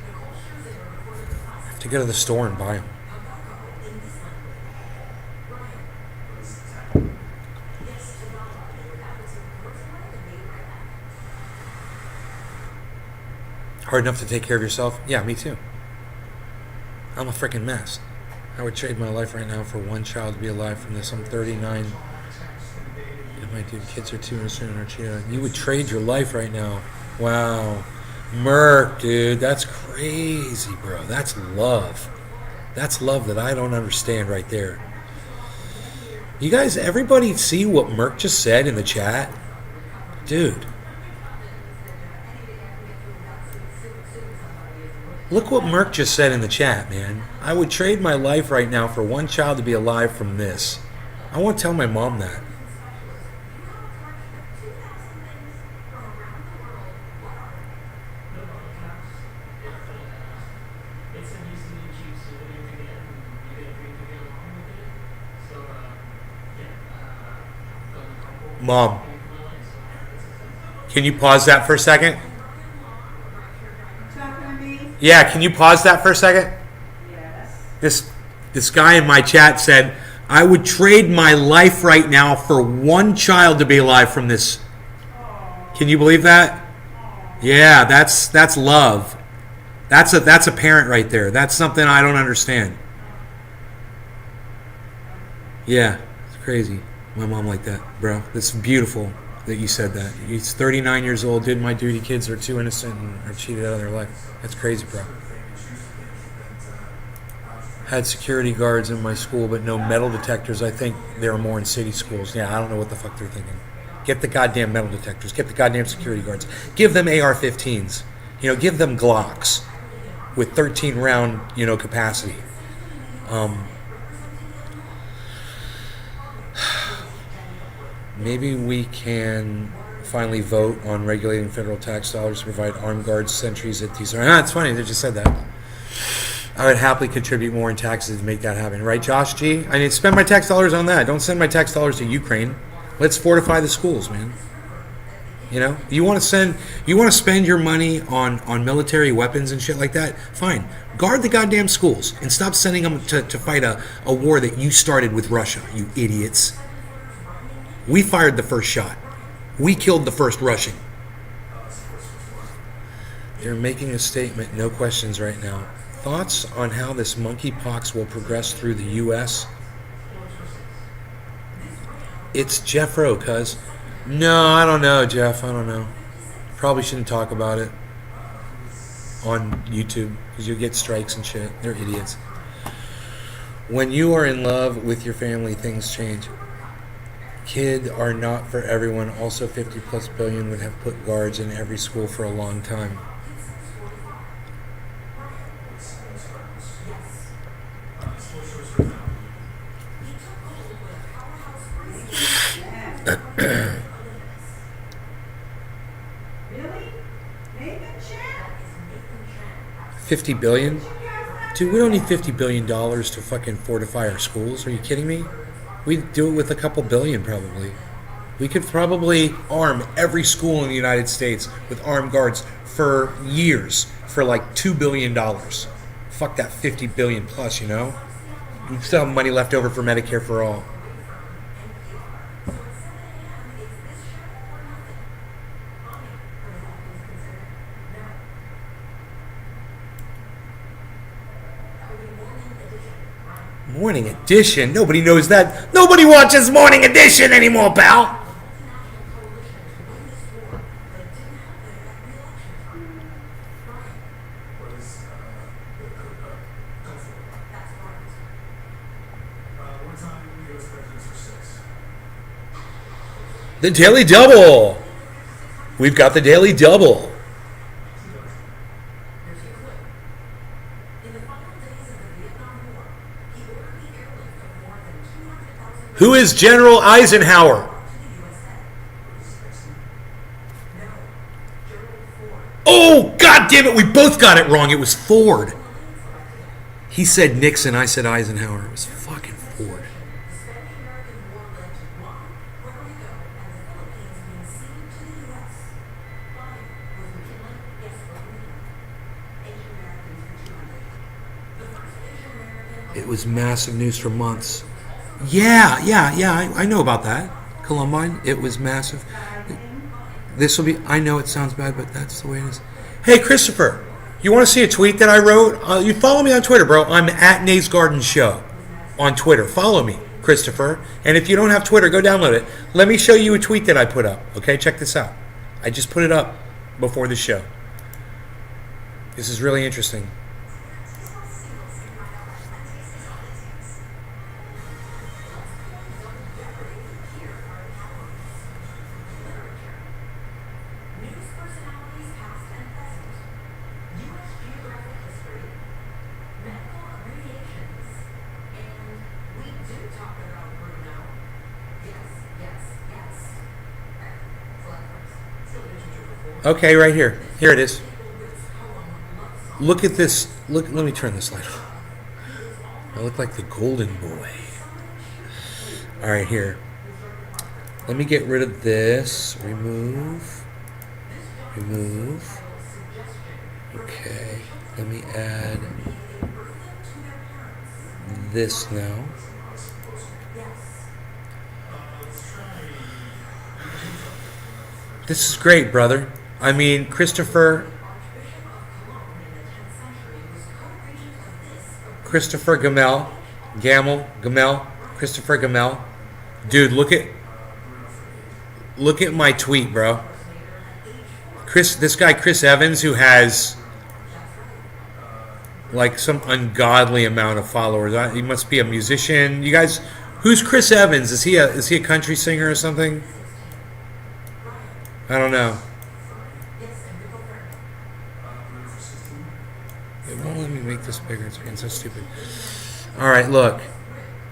I have to go to the store and buy them. Hard enough to take care of yourself? Yeah, me too. I'm a freaking mess. I would trade my life right now for one child to be alive from this. I'm 39. My dude, kids are 2 and soon are cheating. You would trade your life right now. Wow. Merc, dude. That's crazy, bro. That's love. That's love that I don't understand right there. You guys, everybody see what Merc just said in the chat? Dude. Look what Merc just said in the chat, man. I would trade my life right now for one child to be alive from this. I want to tell my mom that. Mom, can you pause that for a second? Talking to me? Yeah, can you pause that for a second? Yes. This guy in my chat said, I would trade my life right now for one child to be alive from this. Can you believe that? Yeah, that's love. That's a parent right there. That's something I don't understand. Yeah, it's crazy. My mom like that, bro. That's beautiful that you said that. He's 39 years old, did my duty. Kids are too innocent and are cheated out of their life. That's crazy, bro. Had security guards in my school, but no metal detectors. I think there are more in city schools. Yeah, I don't know what the fuck they're thinking. Get the goddamn metal detectors. Get the goddamn security guards. Give them AR-15s. Give them Glocks with 13 round, capacity. Maybe we can finally vote on regulating federal tax dollars to provide armed guards, sentries at these. It's funny, they just said that. I would happily contribute more in taxes to make that happen. Right, Josh G? I need to spend my tax dollars on that. Don't send my tax dollars to Ukraine. Let's fortify the schools, man. You want to spend your money on military weapons and shit like that? Fine. Guard the goddamn schools and stop sending them to fight a war that you started with Russia, you idiots. We fired the first shot. We killed the first Russian. They're making a statement, no questions right now. Thoughts on how this monkeypox will progress through the U.S.? It's Jeff Rowe, cuz. No, I don't know, Jeff. I don't know. Probably shouldn't talk about it on YouTube because you'll get strikes and shit. They're idiots. When you are in love with your family, things change. Kids are not for everyone. Also, 50 plus billion would have put guards in every school for a long time. Really? Nathan Chat? 50 billion? Dude, we don't need $50 billion to fucking fortify our schools. Are you kidding me? We'd do it with a couple billion, probably. We could probably arm every school in the United States with armed guards for years for like $2 billion. Fuck that 50 billion plus, you know? We still have money left over for Medicare for all. Morning Edition? Nobody knows that. Nobody watches Morning Edition anymore, pal. The Daily Double. We've got the Daily Double. Who is General Eisenhower? Oh, God damn it. We both got it wrong. It was Ford. He said Nixon. I said Eisenhower. It was fucking Ford. It was massive news for months. Yeah, I know about that. Columbine, it was massive. This will be, I know it sounds bad, but that's the way it is. Hey, Christopher, you want to see a tweet that I wrote? You follow me on Twitter, bro. I'm at Nate's Garden Show on Twitter. Follow me, Christopher. And if you don't have Twitter, go download it. Let me show you a tweet that I put up. Okay, check this out. I just put it up before the show. This is really interesting. Okay, right here. Here it is. Look at this. Look. Let me turn this light off. I look like the golden boy. All right, here. Let me get rid of this. Remove. Remove. Okay. Let me add this now. This is great, brother. I mean, Christopher Gamel, Christopher Gamel. Dude, look at my tweet, bro. This guy Chris Evans, who has like some ungodly amount of followers. He must be a musician. You guys, who's Chris Evans? Is he a country singer or something? I don't know. It won't let me make this bigger. It's being so stupid. All right, look.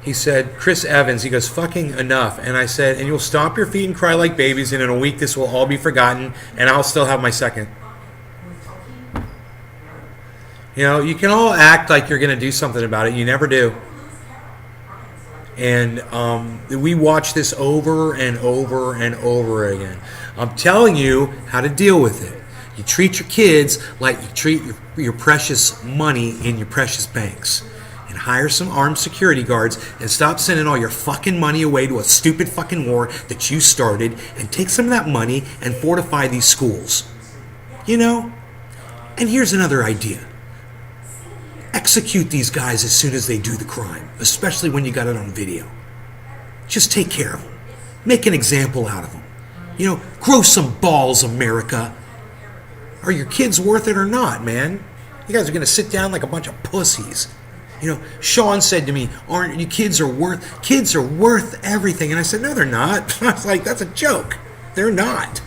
He said, Chris Evans, he goes, fucking enough. And I said, and you'll stomp your feet and cry like babies, and in a week this will all be forgotten, and I'll still have my second. You know, you can all act like you're going to do something about it. You never do. And we watch this over and over and over again. I'm telling you how to deal with it. You treat your kids like you treat your precious money in your precious banks. And hire some armed security guards and stop sending all your fucking money away to a stupid fucking war that you started, and take some of that money and fortify these schools. You know? And here's another idea. Execute these guys as soon as they do the crime, especially when you got it on video. Just take care of them. Make an example out of them. You know, grow some balls, America. Are your kids worth it or not, man? You guys are going to sit down like a bunch of pussies. You know, Sean said to me, "Aren't you kids are worth everything?" And I said, "No, they're not." I was like, "That's a joke. They're not."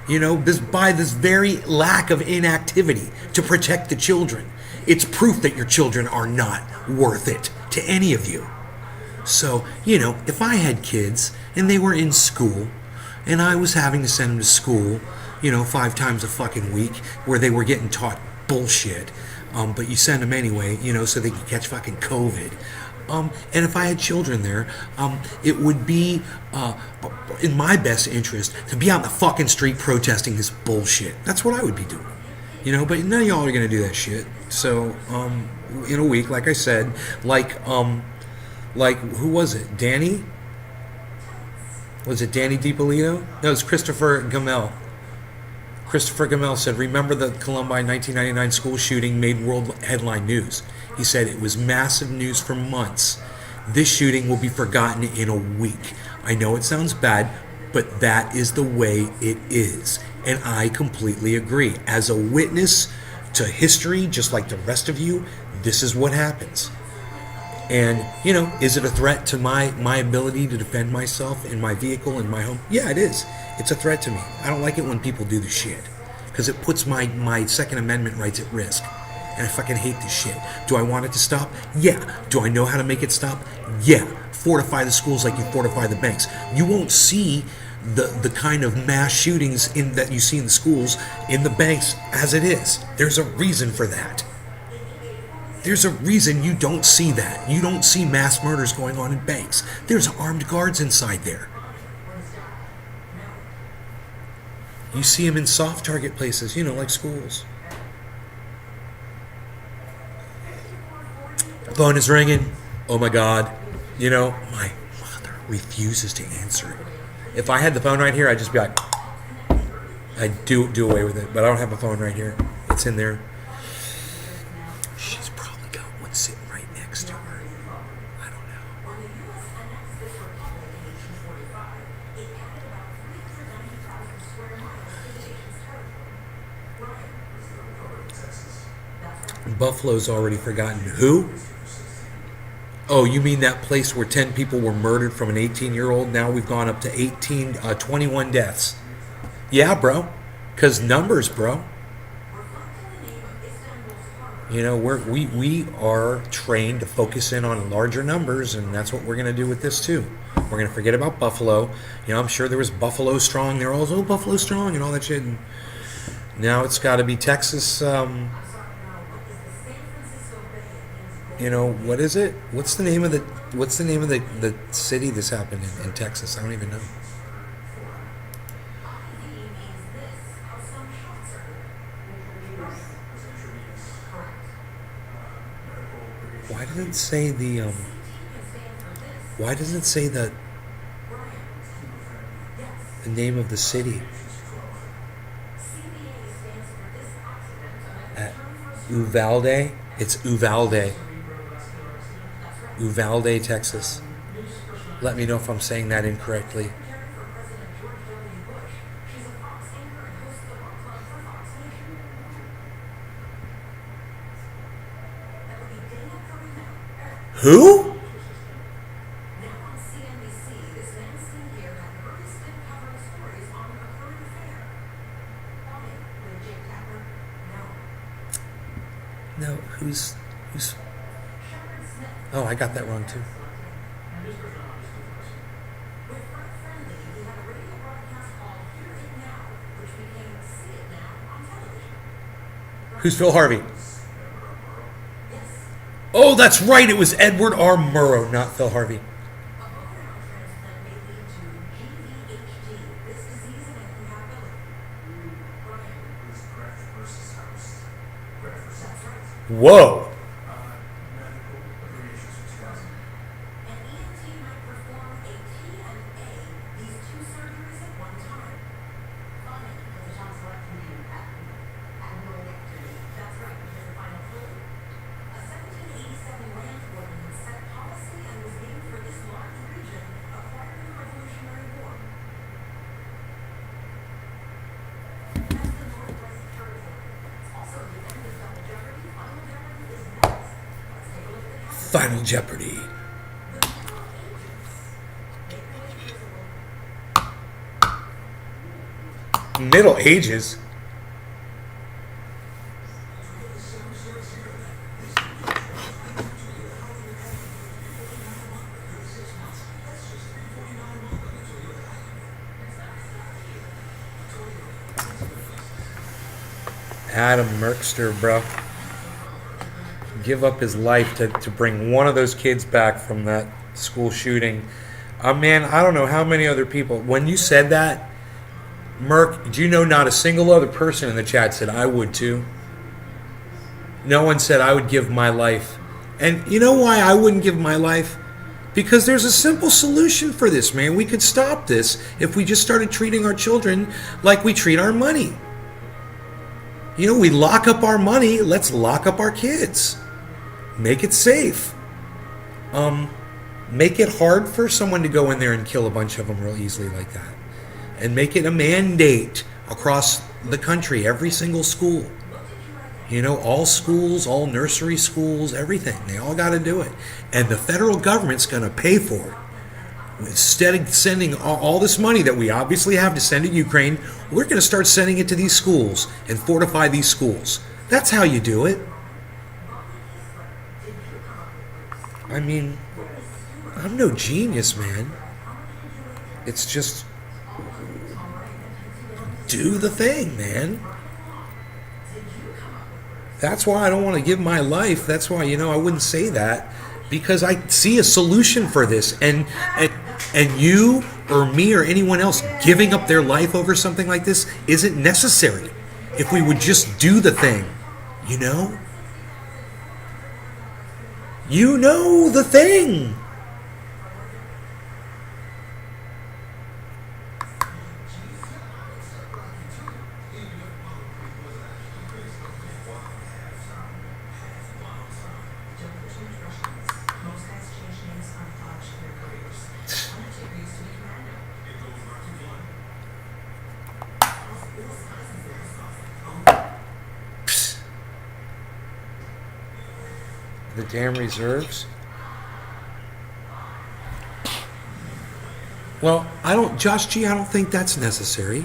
You know, by this very lack of inactivity to protect the children. It's proof that your children are not worth it to any of you. So, you know, if I had kids and they were in school and I was having to send them to school, you know, 5 times a fucking week where they were getting taught bullshit, but you send them anyway, you know, so they can catch fucking COVID. And if I had children there, it would be in my best interest to be out in the fucking street protesting this bullshit. That's what I would be doing. But none of y'all are gonna do that shit. So, in a week, like I said, like who was it? Danny? Was it Danny DiPolito? No, it was Christopher Gamel. Christopher Gamel said, "Remember the Columbine 1999 school shooting made world headline news." He said it was massive news for months. This shooting will be forgotten in a week. I know it sounds bad, but that is the way it is. And I completely agree. As a witness to history, just like the rest of you, this is what happens. And, is it a threat to my ability to defend myself in my vehicle, in my home? Yeah, it is. It's a threat to me. I don't like it when people do this shit. Because it puts my Second Amendment rights at risk. And I fucking hate this shit. Do I want it to stop? Yeah. Do I know how to make it stop? Yeah. Fortify the schools like you fortify the banks. You won't see the kind of mass shootings that you see in the schools, in the banks, as it is. There's a reason for that. There's a reason you don't see that. You don't see mass murders going on in banks. There's armed guards inside there. You see them in soft target places, like schools. Phone is ringing. Oh my God. My mother refuses to answer it. If I had the phone right here, I'd just be like, I'd do away with it. But I don't have a phone right here. It's in there. She's probably got one sitting right next to her. I don't know. Buffalo's already forgotten. Who? Oh, you mean that place where 10 people were murdered from an 18-year-old? Now we've gone up to 21 deaths. Yeah, bro. Because numbers, bro. We are trained to focus in on larger numbers, and that's what we're going to do with this, too. We're going to forget about Buffalo. I'm sure there was Buffalo Strong. They're all, oh, Buffalo Strong and all that shit. And now it's got to be Texas. What is it? What's the name of the city this happened in Texas? I don't even know. Why does it say why does it say the name of the city? At Uvalde? It's Uvalde. Uvalde, Texas. Let me know if I'm saying that incorrectly. Who? No, who's Oh, I got that wrong too. Who's Phil Harvey? Oh, that's right. It was Edward R. Murrow, not Phil Harvey. Whoa. Final Jeopardy. Middle Ages? Adam Merkster, bro. give up his life to bring one of those kids back from that school shooting. Man, I don't know how many other people. When you said that, Merc, do you know not a single other person in the chat said I would too? No one said I would give my life. And you know why I wouldn't give my life? Because there's a simple solution for this, man. We could stop this if we just started treating our children like we treat our money. You know, we lock up our money, let's lock up our kids. Make it safe. Make it hard for someone to go in there and kill a bunch of them real easily like that. And make it a mandate across the country, every single school. You know, all schools, all nursery schools, everything. They all got to do it. And the federal government's going to pay for it. Instead of sending all this money that we obviously have to send to Ukraine, we're going to start sending it to these schools and fortify these schools. That's how you do it. I mean, I'm no genius, man. It's just do the thing, man. That's why I don't want to give my life. That's why, you know, I wouldn't say that, because I see a solution for this. And you or me or anyone else giving up their life over something like this isn't necessary if we would just do the thing, you know? You know the thing. The damn reserves. Well, Josh G, I don't think that's necessary.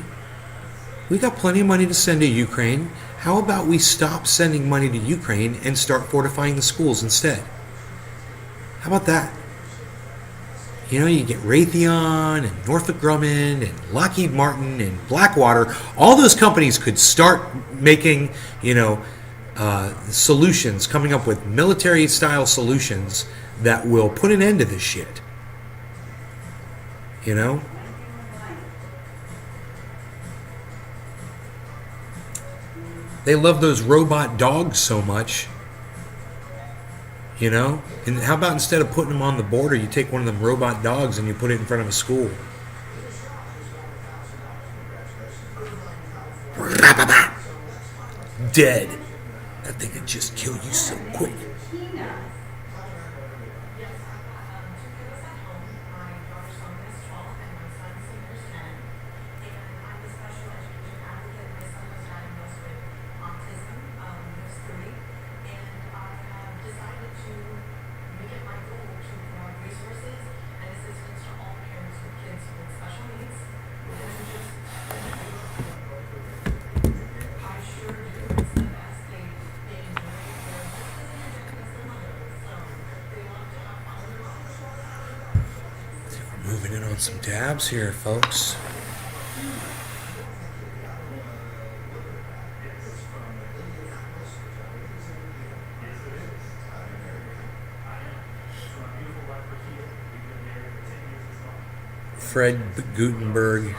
We got plenty of money to send to Ukraine. How about we stop sending money to Ukraine and start fortifying the schools instead? How about that? You know, you get Raytheon and Northrop Grumman and Lockheed Martin and Blackwater. All those companies could start making, you know, solutions, coming up with military-style solutions that will put an end to this shit. You know? They love those robot dogs so much. You know? And how about instead of putting them on the border, you take one of them robot dogs and you put it in front of a school? Dead. That thing could just kill you so quick. Moving in on some dabs here, folks. Fred Gutenberg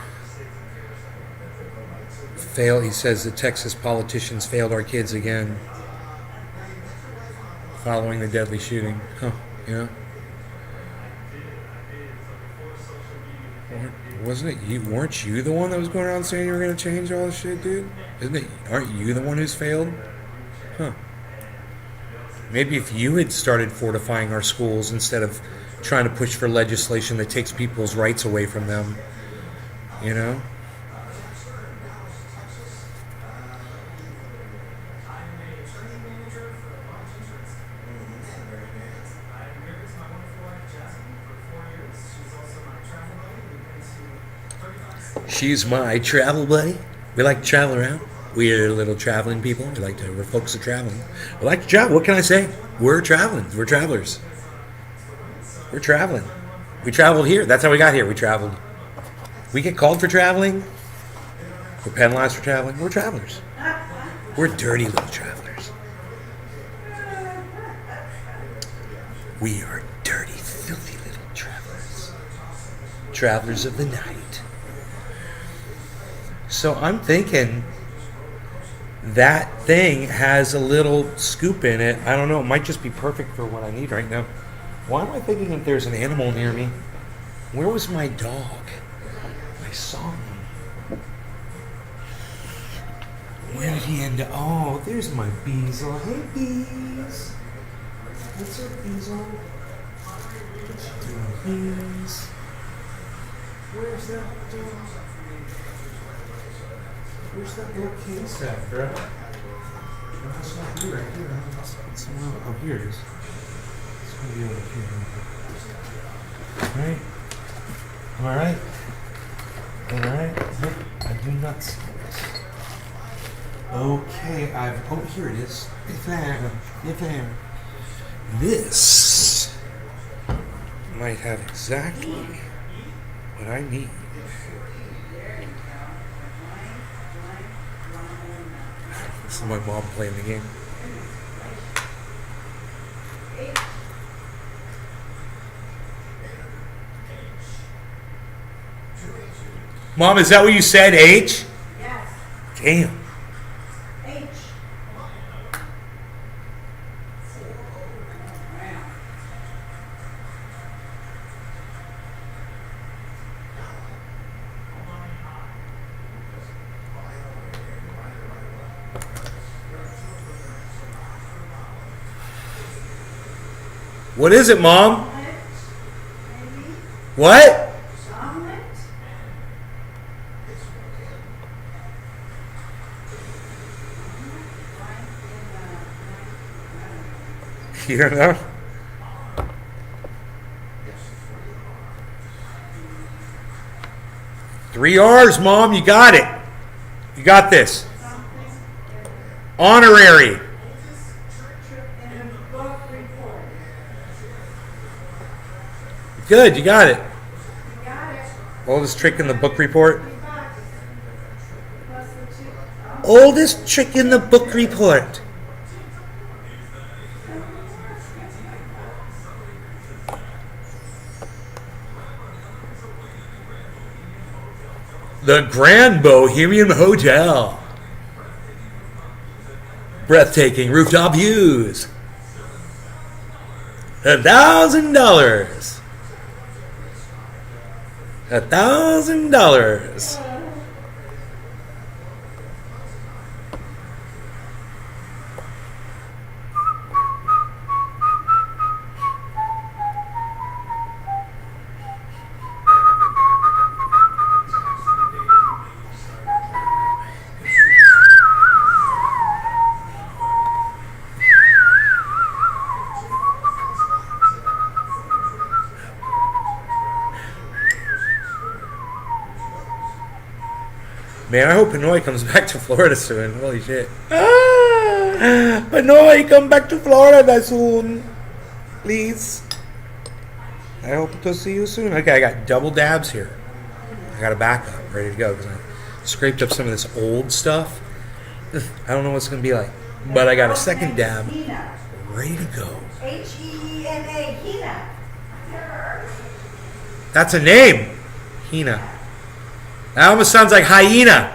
failed. He says the Texas politicians failed our kids again following the deadly shooting. Huh, yeah. Wasn't it you? Weren't you the one that was going around saying you were going to change all this shit, dude? Isn't it? Aren't you the one who's failed? Huh. Maybe if you had started fortifying our schools instead of trying to push for legislation that takes people's rights away from them, you know? She's my travel buddy. We like to travel around. We're little traveling people. We're folks that traveling. We like to travel. What can I say? We're traveling. We're travelers. We're traveling. We traveled here. That's how we got here. We traveled. We get called for traveling. We're penalized for traveling. We're travelers. We're dirty little travelers. We are dirty, filthy little travelers. Travelers of the night. So I'm thinking that thing has a little scoop in it. I don't know. It might just be perfect for what I need right now. Why am I thinking if there's an animal near me? Where was my dog? I saw him. Where did he end up? Oh, there's my Beezle. Hey, Beez. What's up, Beezle? What you doing, Beez? Where's that dog? Where's that little case at, bro? No, it's not here, right here. It's somewhere. Oh, here it is. It's gonna be over here. Alright. Nope, I do not see this. Okay, oh, here it is. It's there. This might have exactly what I need. This is my mom playing the game. Mom, is that what you said, H? Yes. Damn. H. What is it, Mom? Omelet, maybe? What? Omelet? You don't know? Three R's, Mom. You got it. You got this. Honorary. In a book report. Good. You got it. You got it. Oldest trick in the book report. $3. Plus the two. Oldest trick in the book report. The Grand Bohemian Hotel. Breathtaking rooftop views. $1,000. $1,000. Man, I hope Pinoy comes back to Florida soon. Holy shit. Pinoy, come back to Florida soon. Please. I hope to see you soon. Okay, I got double dabs here. I got a backup ready to go because I scraped up some of this old stuff. I don't know what it's going to be like. But I got a second dab ready to go. H-E-E-N-A, Hina. That's a name. Hina. That almost sounds like hyena.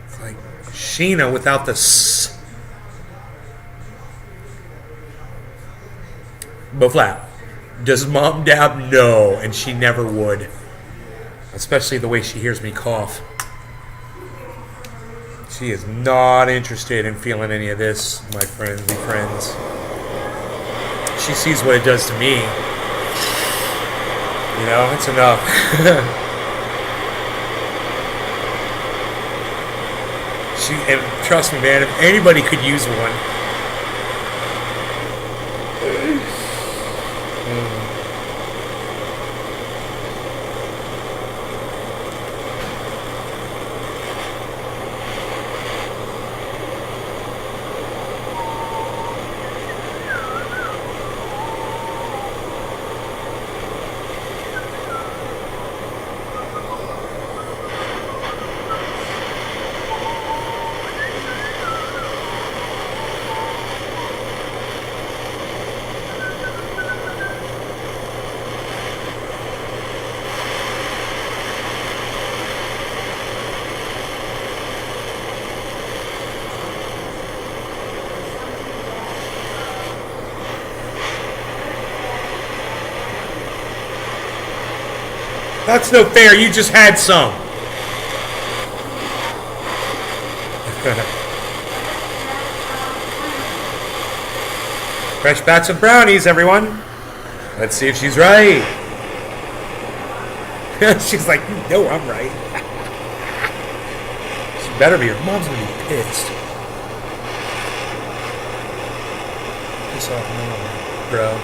It's like Sheena without the S. But flat. Does Mom dab? No, and she never would. Especially the way she hears me cough. She is not interested in feeling any of this, my friendly friends. She sees what it does to me. You know, it's enough. And trust me, man, if anybody could use one. That's no fair. You just had some. Fresh batch of brownies, everyone. Let's see if she's right. She's like, you know I'm right. She better be. Her mom's gonna be pissed. Piss off now, bro.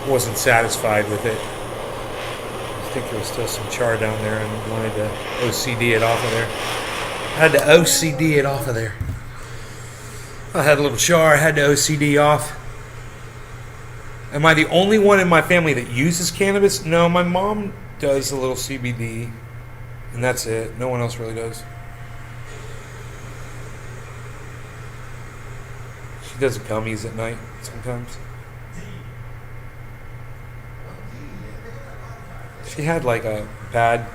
Wasn't satisfied with it. I think there was still some char down there and wanted to OCD it off of there. I had to OCD it off of there. I had a little char, I had to OCD off. Am I the only one in my family that uses cannabis? No, my mom does a little CBD, and that's it. No one else really does. She does gummies at night sometimes. She had like a bad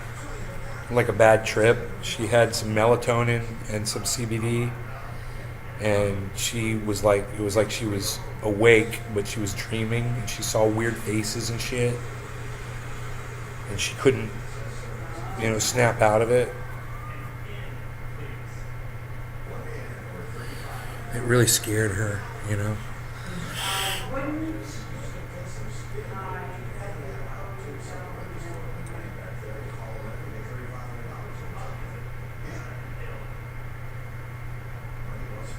trip. She had some melatonin and some CBD, and she was like, it was like she was awake, but she was dreaming, and she saw weird faces and shit, and she couldn't, snap out of it. It really scared her,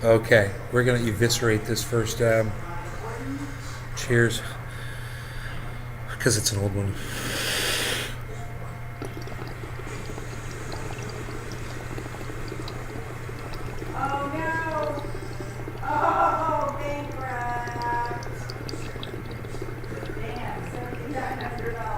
Okay, we're going to eviscerate this first dab. Cheers. Because it's an old one. Oh no! Oh, bankrupt! Damn, $7,900.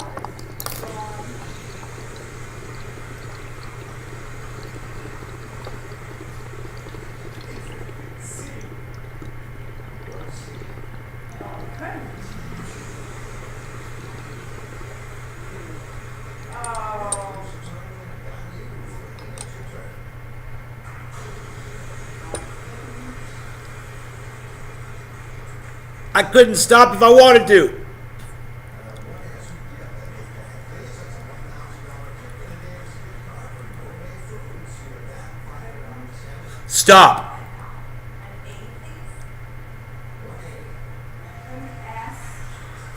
I couldn't stop if I wanted to. Stop.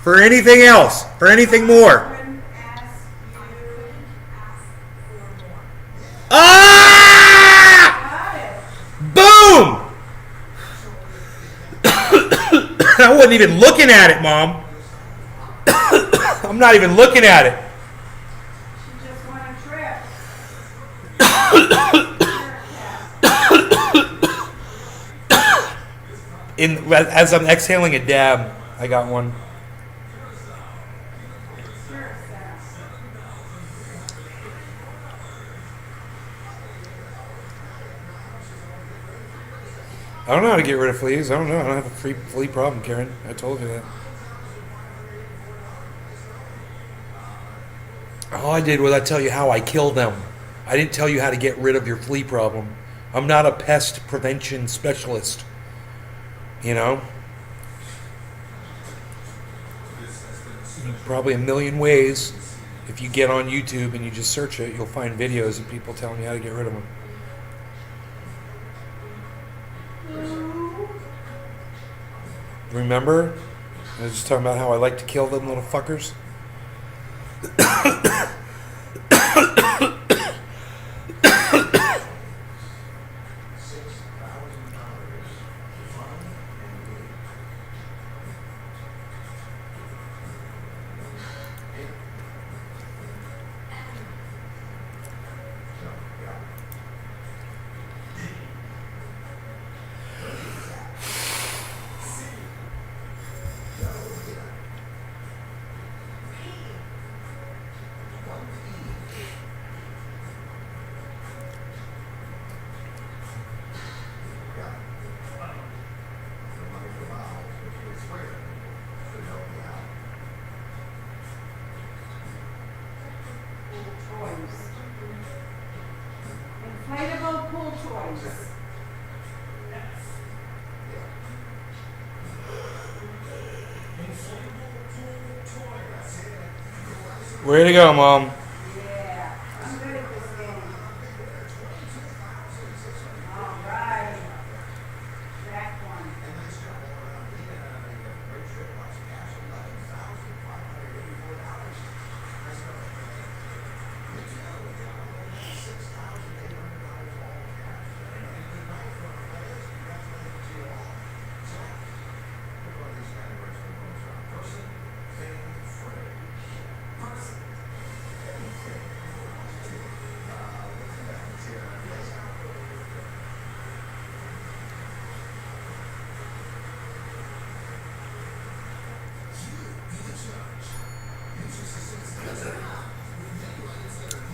For anything else. For anything more. Ah! Boom! I wasn't even looking at it, Mom. I'm not even looking at it. She just won a trip. As I'm exhaling a dab, I got one. I don't know how to get rid of fleas. I don't know. I don't have a flea problem, Karen. I told you that. All I did was I tell you how I kill them. I didn't tell you how to get rid of your flea problem. I'm not a pest prevention specialist. Probably a million ways. If you get on YouTube and you just search it, you'll find videos of people telling you how to get rid of them. Remember? I was just talking about how I like to kill them little fuckers. Toys. Inflatable pool toys. Way to go, Mom. Yeah, I'm good at this game. All right. Back one.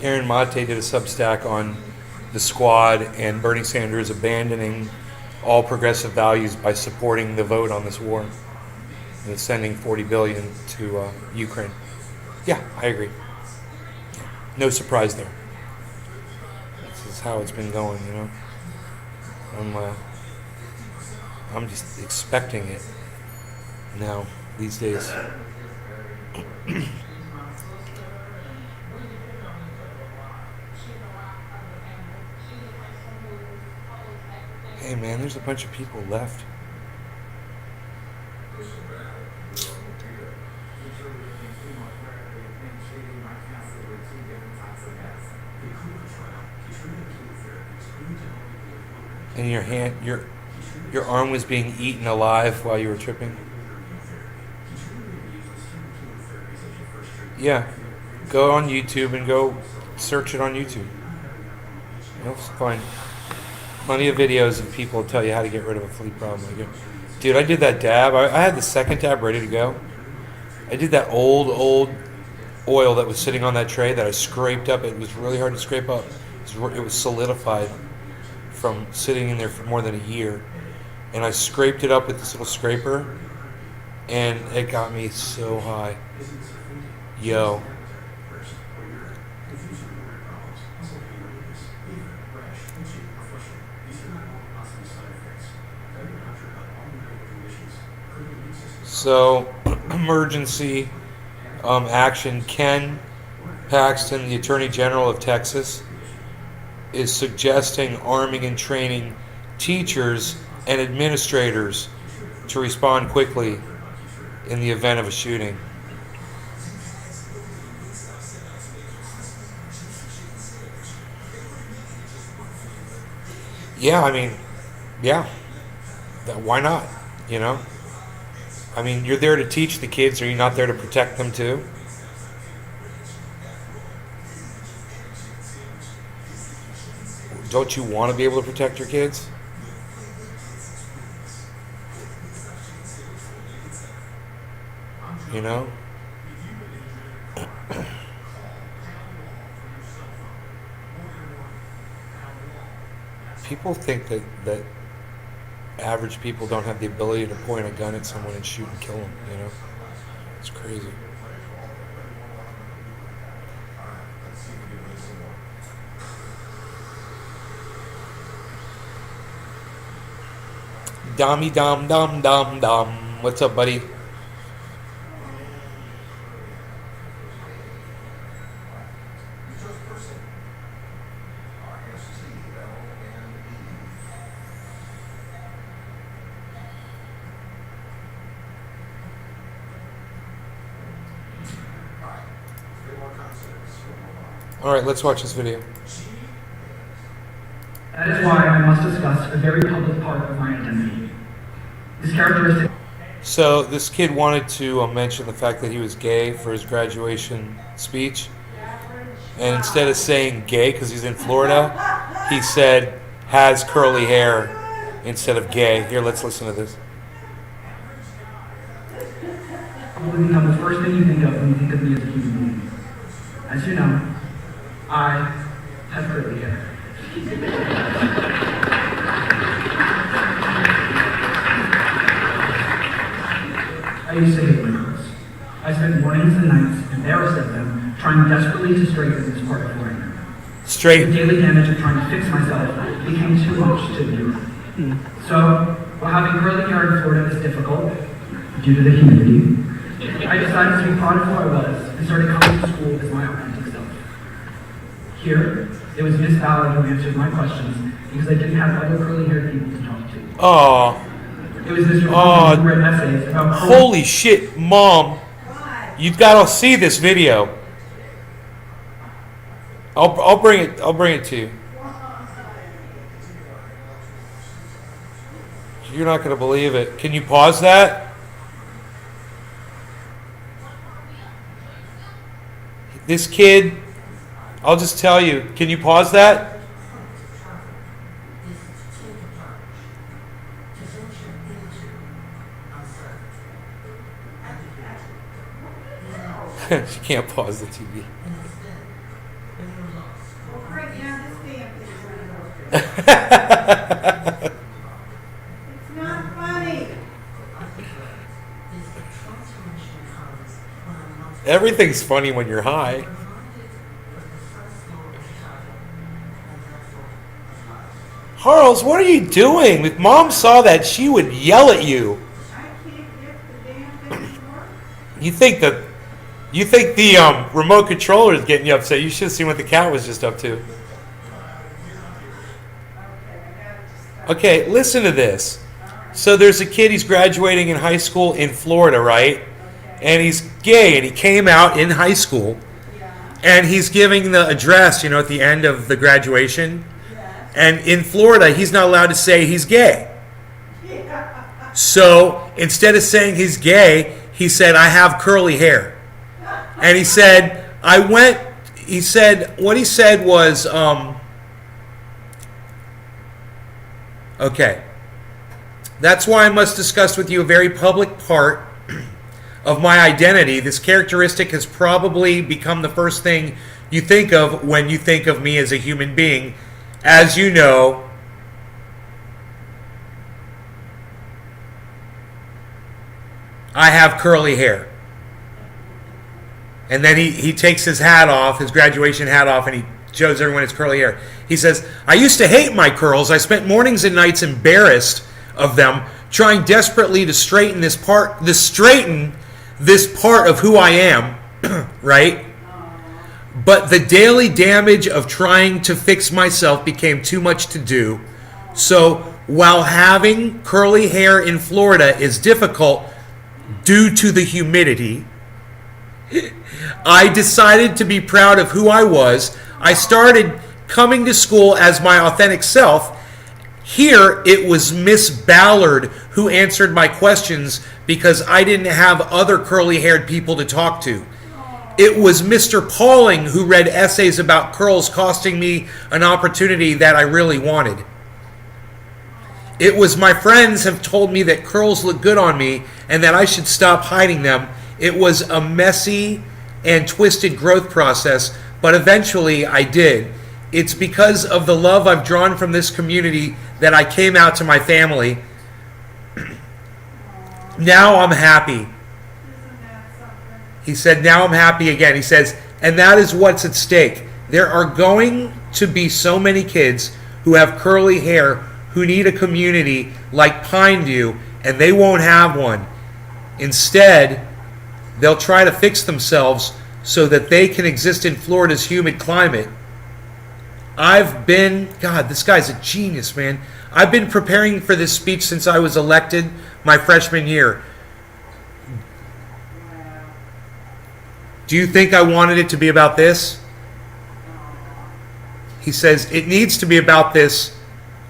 Aaron Mate did a Substack on the squad and Bernie Sanders abandoning all progressive values by supporting the vote on this war and sending $40 billion to Ukraine. Yeah, I agree. No surprise there. This is how it's been going, you know. I'm just expecting it now these days. Hey man, there's a bunch of people left. And your arm was being eaten alive while you were tripping. Yeah, go on YouTube and go search it on YouTube. You'll find plenty of videos of people tell you how to get rid of a flea problem. Dude, I did that dab. I had the second dab ready to go. I did that old oil that was sitting on that tray that I scraped up. It was really hard to scrape up. It was solidified from sitting in there for more than a year. And I scraped it up with this little scraper, and it got me so high. Yo. So, emergency action. Ken Paxton, the Attorney General of Texas, is suggesting arming and training teachers and administrators to respond quickly in the event of a shooting. Yeah, I mean, yeah. Why not? You know? I mean, you're there to teach the kids. Are you not there to protect them too? Don't you want to be able to protect your kids? You know? People think that average people don't have the ability to point a gun at someone and shoot and kill them, you know? It's crazy. Dommy dom dom dom dom. What's up, buddy? All right, let's watch this video. That is why I must discuss a very public part of my identity. This characteristic. So this kid wanted to mention the fact that he was gay for his graduation speech, and instead of saying gay because he's in Florida, he said has curly hair instead of gay. Here, let's listen to this. Will become the first thing you think of when you think of me as a human being. As you know, I have curly hair. I used to hate my curls. I spent mornings and nights embarrassed of them, trying desperately to straighten this part of who I am. The Straight. daily damage of trying to fix myself became too much to do. So, while having curly hair in Florida is difficult, due to the humidity, I decided to be proud of who I was and started coming to school as my authentic self. Here, it was Miss Ballard who answered my questions because I didn't have other curly-haired people to talk to. Oh, It was Mr. Palmer who read essays about curly. holy shit, Mom. You've got to see this video. I'll bring it to you. You're not going to believe it. Can you pause that? This kid, I'll just tell you. Can you pause that? She can't pause the TV. Well, right now, this damn thing's running. It's not funny. Everything's funny when you're high. Harles, what are you doing? If Mom saw that, she would yell at you. I can't get the damn thing to work. You think the remote controller is getting you upset? You should have seen what the cat was just up to. Okay, I gotta just stop. Okay, listen to this. So there's a kid, he's graduating in high school in Florida, right? And he's gay, and he came out in high school. Yeah, And he's giving the address, at the end of the graduation. yes. And in Florida, he's not allowed to say he's gay. Yeah. So instead of saying he's gay, he said, I have curly hair. And he said, what he said was, okay, that's why I must discuss with you a very public part of my identity. This characteristic has probably become the first thing you think of when you think of me as a human being. As you know, I have curly hair. And then he takes his hat off, his graduation hat off, and he shows everyone his curly hair. He says, I used to hate my curls. I spent mornings and nights embarrassed of them, trying desperately to straighten this part of who I am, right? But the daily damage of trying to fix myself became too much to do. So while having curly hair in Florida is difficult due to the humidity, I decided to be proud of who I was. I started coming to school as my authentic self. Here, it was Miss Ballard who answered my questions because I didn't have other curly-haired people to talk to. It was Mr. Pauling who read essays about curls, costing me an opportunity that I really wanted. It was my friends have told me that curls look good on me and that I should stop hiding them. It was a messy and twisted growth process, but eventually I did. It's because of the love I've drawn from this community that I came out to my family. Now I'm happy. Isn't that something? He said, now I'm happy again. He says, and that is what's at stake. There are going to be so many kids who have curly hair who need a community like Pineview, and they won't have one. Instead, they'll try to fix themselves so that they can exist in Florida's humid climate. God, this guy's a genius, man. I've been preparing for this speech since I was elected my freshman year. Wow. Do you think I wanted it to be about this? He says, it needs to be about this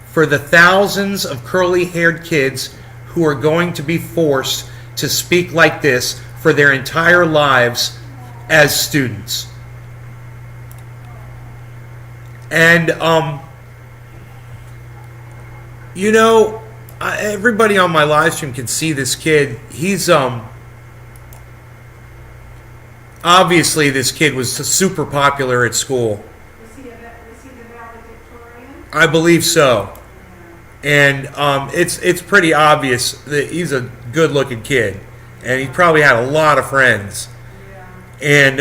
for the thousands of curly-haired kids who are going to be forced to speak like this for their entire lives as students. And, everybody on my live stream can see this kid. He's obviously this kid was super popular at school. Was he the valedictorian? I believe so. And it's pretty obvious that he's a good-looking kid, and he probably had a lot of friends. And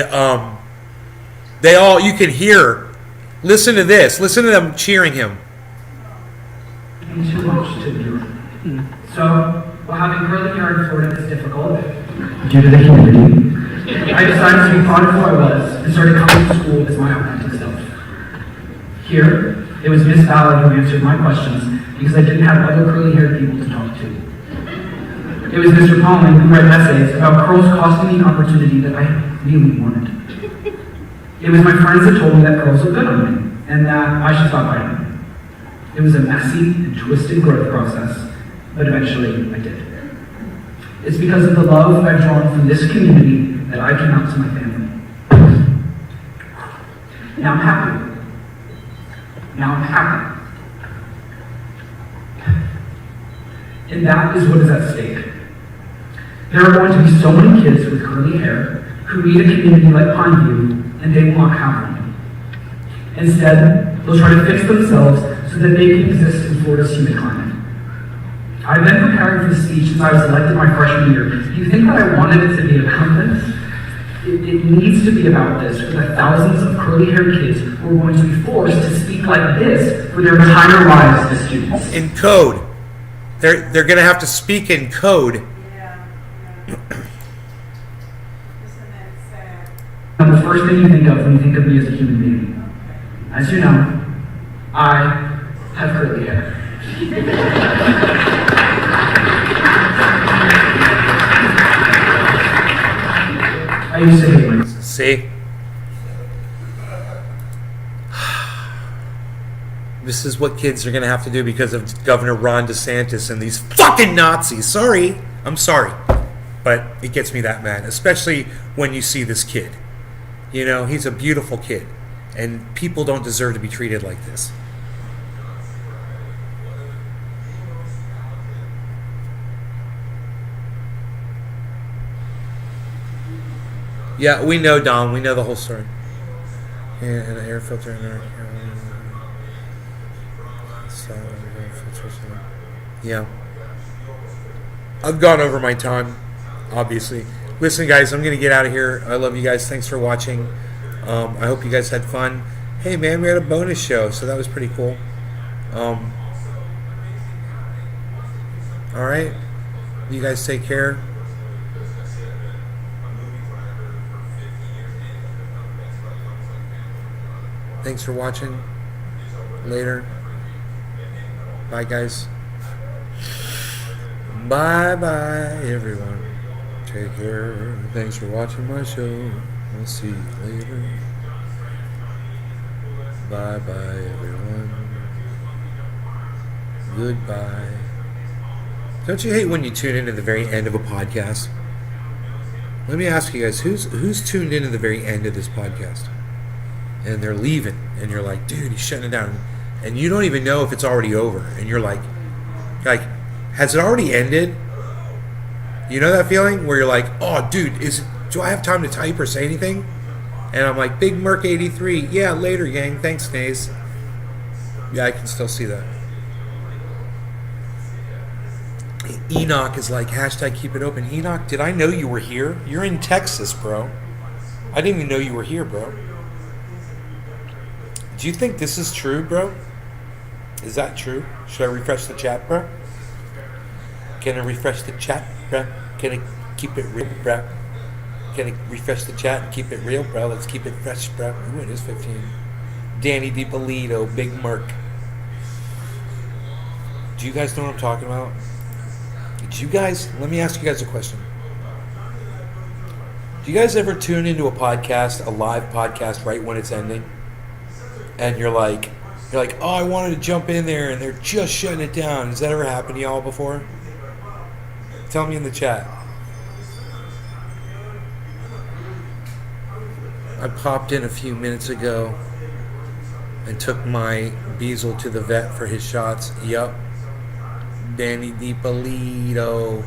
they all, you can hear. Listen to this. Listen to them cheering him. Too much to endure. So, while having curly hair in Florida is difficult due to the humidity, I decided to be proud of who I was and started coming to school as my authentic self. Here, it was Miss Ballard who answered my questions because I didn't have other curly-haired people to talk to. It was Mr. Pauling who read essays about curls costing me an opportunity that I really wanted. It was my friends that told me that curls look good on me and that I should stop biting them. It was a messy and twisted growth process, but eventually I did. It's because of the love I've drawn from this community that I came out to my family. Now I'm happy. Now I'm happy. And that is what is at stake. There are going to be so many kids with curly hair who need a community like Pineview, and they will not have one. Instead, they'll try to fix themselves so that they can exist in Florida's humid climate. I've been preparing for this speech since I was elected my freshman year. Do you think that I wanted it to be about this? It needs to be about this for the thousands of curly-haired kids who are going to be forced to speak like this for their entire lives as students. In code. They're going to have to speak in code. Yeah. Isn't that sad? And the first thing you think of when you think of me as a human being. As you know, I have curly hair. I used to hate myself. See? This is what kids are going to have to do because of Governor Ron DeSantis and these fucking Nazis. Sorry. I'm sorry. But it gets me that mad, especially when you see this kid. You know, he's a beautiful kid, and people don't deserve to be treated like this. Yeah, we know, Dom. We know the whole story. And an air filter in there. Yeah. I've gone over my time, obviously. Listen, guys, I'm going to get out of here. I love you guys. Thanks for watching. I hope you guys had fun. Hey, man, we had a bonus show, so that was pretty cool. All right. You guys take care. Thanks for watching. Later. Bye, guys. Bye-bye, everyone. Take care. Thanks for watching my show. I'll see you later. Bye-bye, everyone. Goodbye. Don't you hate when you tune in at the very end of a podcast? Let me ask you guys, who's tuned in at the very end of this podcast? And they're leaving, and you're like, dude, he's shutting it down. And you don't even know if it's already over. And you're like, has it already ended? You know that feeling where you're like, oh, dude, do I have time to type or say anything? And I'm like, Big Merc 83. Yeah, later, gang. Thanks, Nays. Yeah, I can still see that. Enoch is like, hashtag keep it open. Enoch, did I know you were here? You're in Texas, bro. I didn't even know you were here, bro. Do you think this is true, bro? Is that true? Should I refresh the chat, bro? Can I refresh the chat, bro? Can I keep it real, bro? Can I refresh the chat and keep it real, bro? Let's keep it fresh, bro. Ooh, it is 15. Danny DiPolito, Big Merc. Do you guys know what I'm talking about? Let me ask you guys a question. Do you guys ever tune into a podcast, a live podcast, right when it's ending? And you're like, oh, I wanted to jump in there, and they're just shutting it down. Has that ever happened to y'all before? Tell me in the chat. I popped in a few minutes ago and took my Beazle to the vet for his shots. Yup. Danny DiPolito.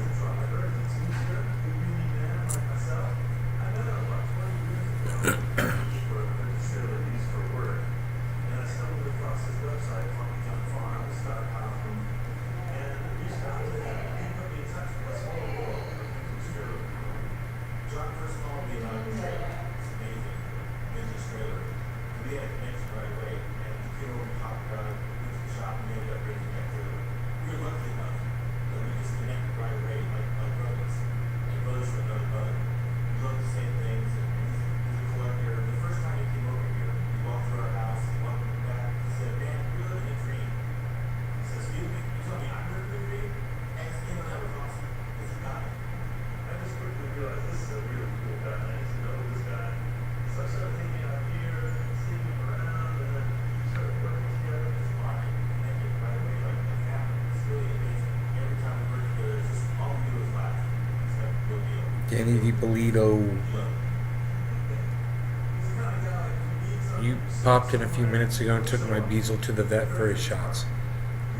Danny DiPolito, you popped in a few minutes ago and took my Beazle to the vet for his shots.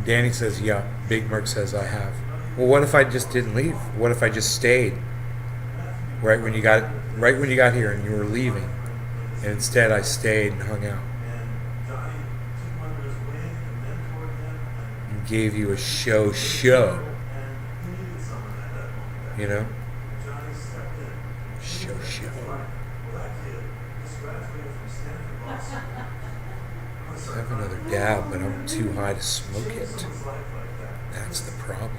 Danny says, yeah. Big Merc says, I have. Well, what if I just didn't leave? What if I just stayed right when you got here and you were leaving, and instead I stayed and hung out and gave you a show, you know? Show. I have another dab, but I'm too high to smoke it. That's the problem.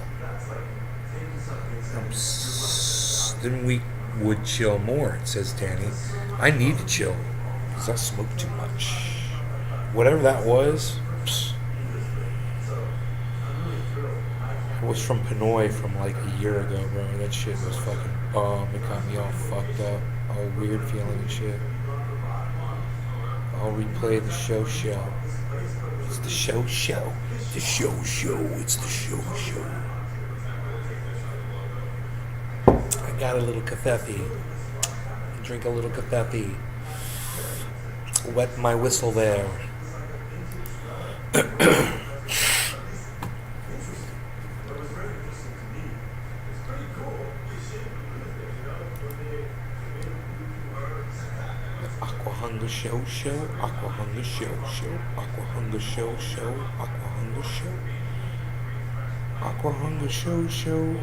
Then we would chill more, says Danny. I need to chill because I smoke too much. Whatever that was, I was from Pinoy from like a year ago, bro. That shit was fucking bomb. It got me all fucked up, all weird feeling and shit. I'll replay the show. It's the show. The show. It's the show. I got a little cafefe. Drink a little cafefe. Wet my whistle there. Aqua Hunger Show. Aqua Hunger Show. Aqua Hunger Show. Aqua Hunger Show. Aqua Hunger Show.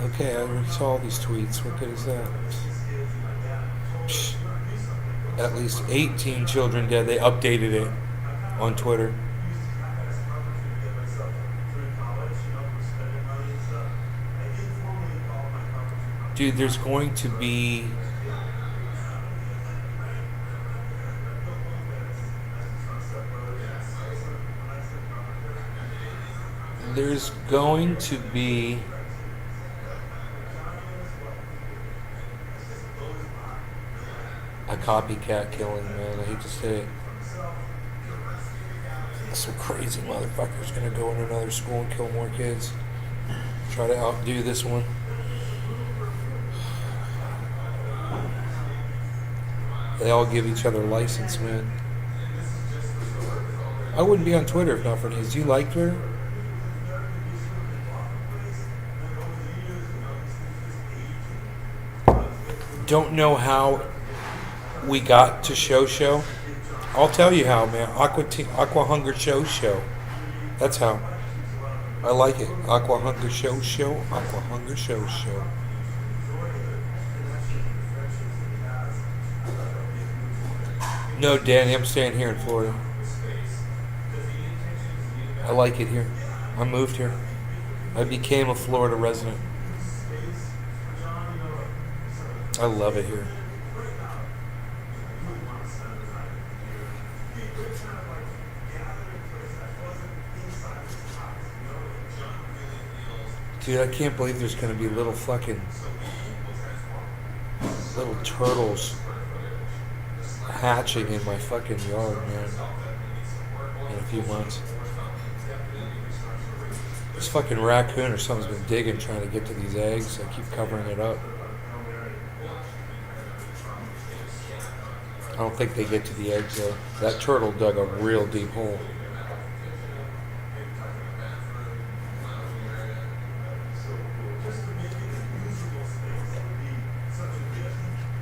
Okay, I already saw all these tweets. What good is that? Psh, at least 18 children dead. They updated it on Twitter. Dude, there's going to be... There's going to be a copycat killing, man. I hate to say it. Some crazy motherfucker's gonna go in another school and kill more kids. Try to outdo this one. They all give each other license, man. I wouldn't be on Twitter if not for these. Do you like Twitter? Don't know how we got to show. I'll tell you how, man. Aqua Hunger Show. That's how. I like it. Aqua Hunger Show. Aqua Hunger Show. No, Danny, I'm staying here in Florida. I like it here. I moved here. I became a Florida resident. I love it here. Dude, I can't believe there's going to be little turtles hatching in my fucking yard, man, in a few months. This fucking raccoon or something's been digging trying to get to these eggs. I keep covering it up. don't think they get to the eggs though. That turtle dug a real deep hole.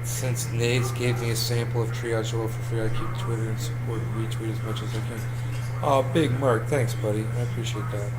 Since Nate's gave me a sample of triage oil for free, I keep Twitter and support and retweet as much as I can. Oh, big Mark, thanks, buddy. I appreciate that.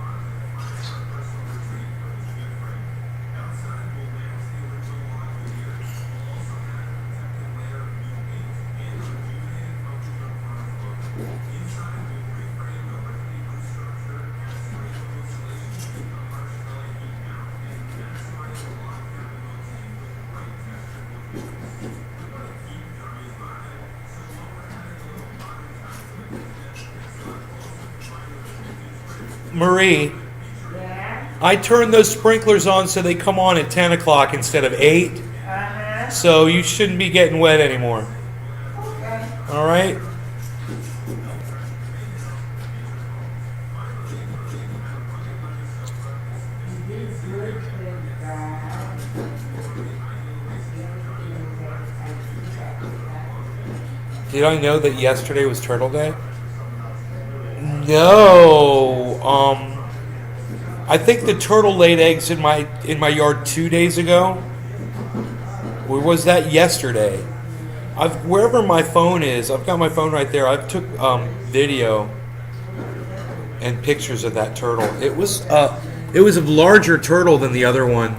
Marie, Yeah. I turned those sprinklers on so they come on at 10 o'clock instead of 8. Uh-huh. So you shouldn't be getting wet anymore. Okay. All right? Did I know that yesterday was Turtle Day? No. I think the turtle laid eggs in my yard 2 days ago. Or was that yesterday? Wherever my phone is, I've got my phone right there. I've took video and pictures of that turtle. It was a larger turtle than the other one.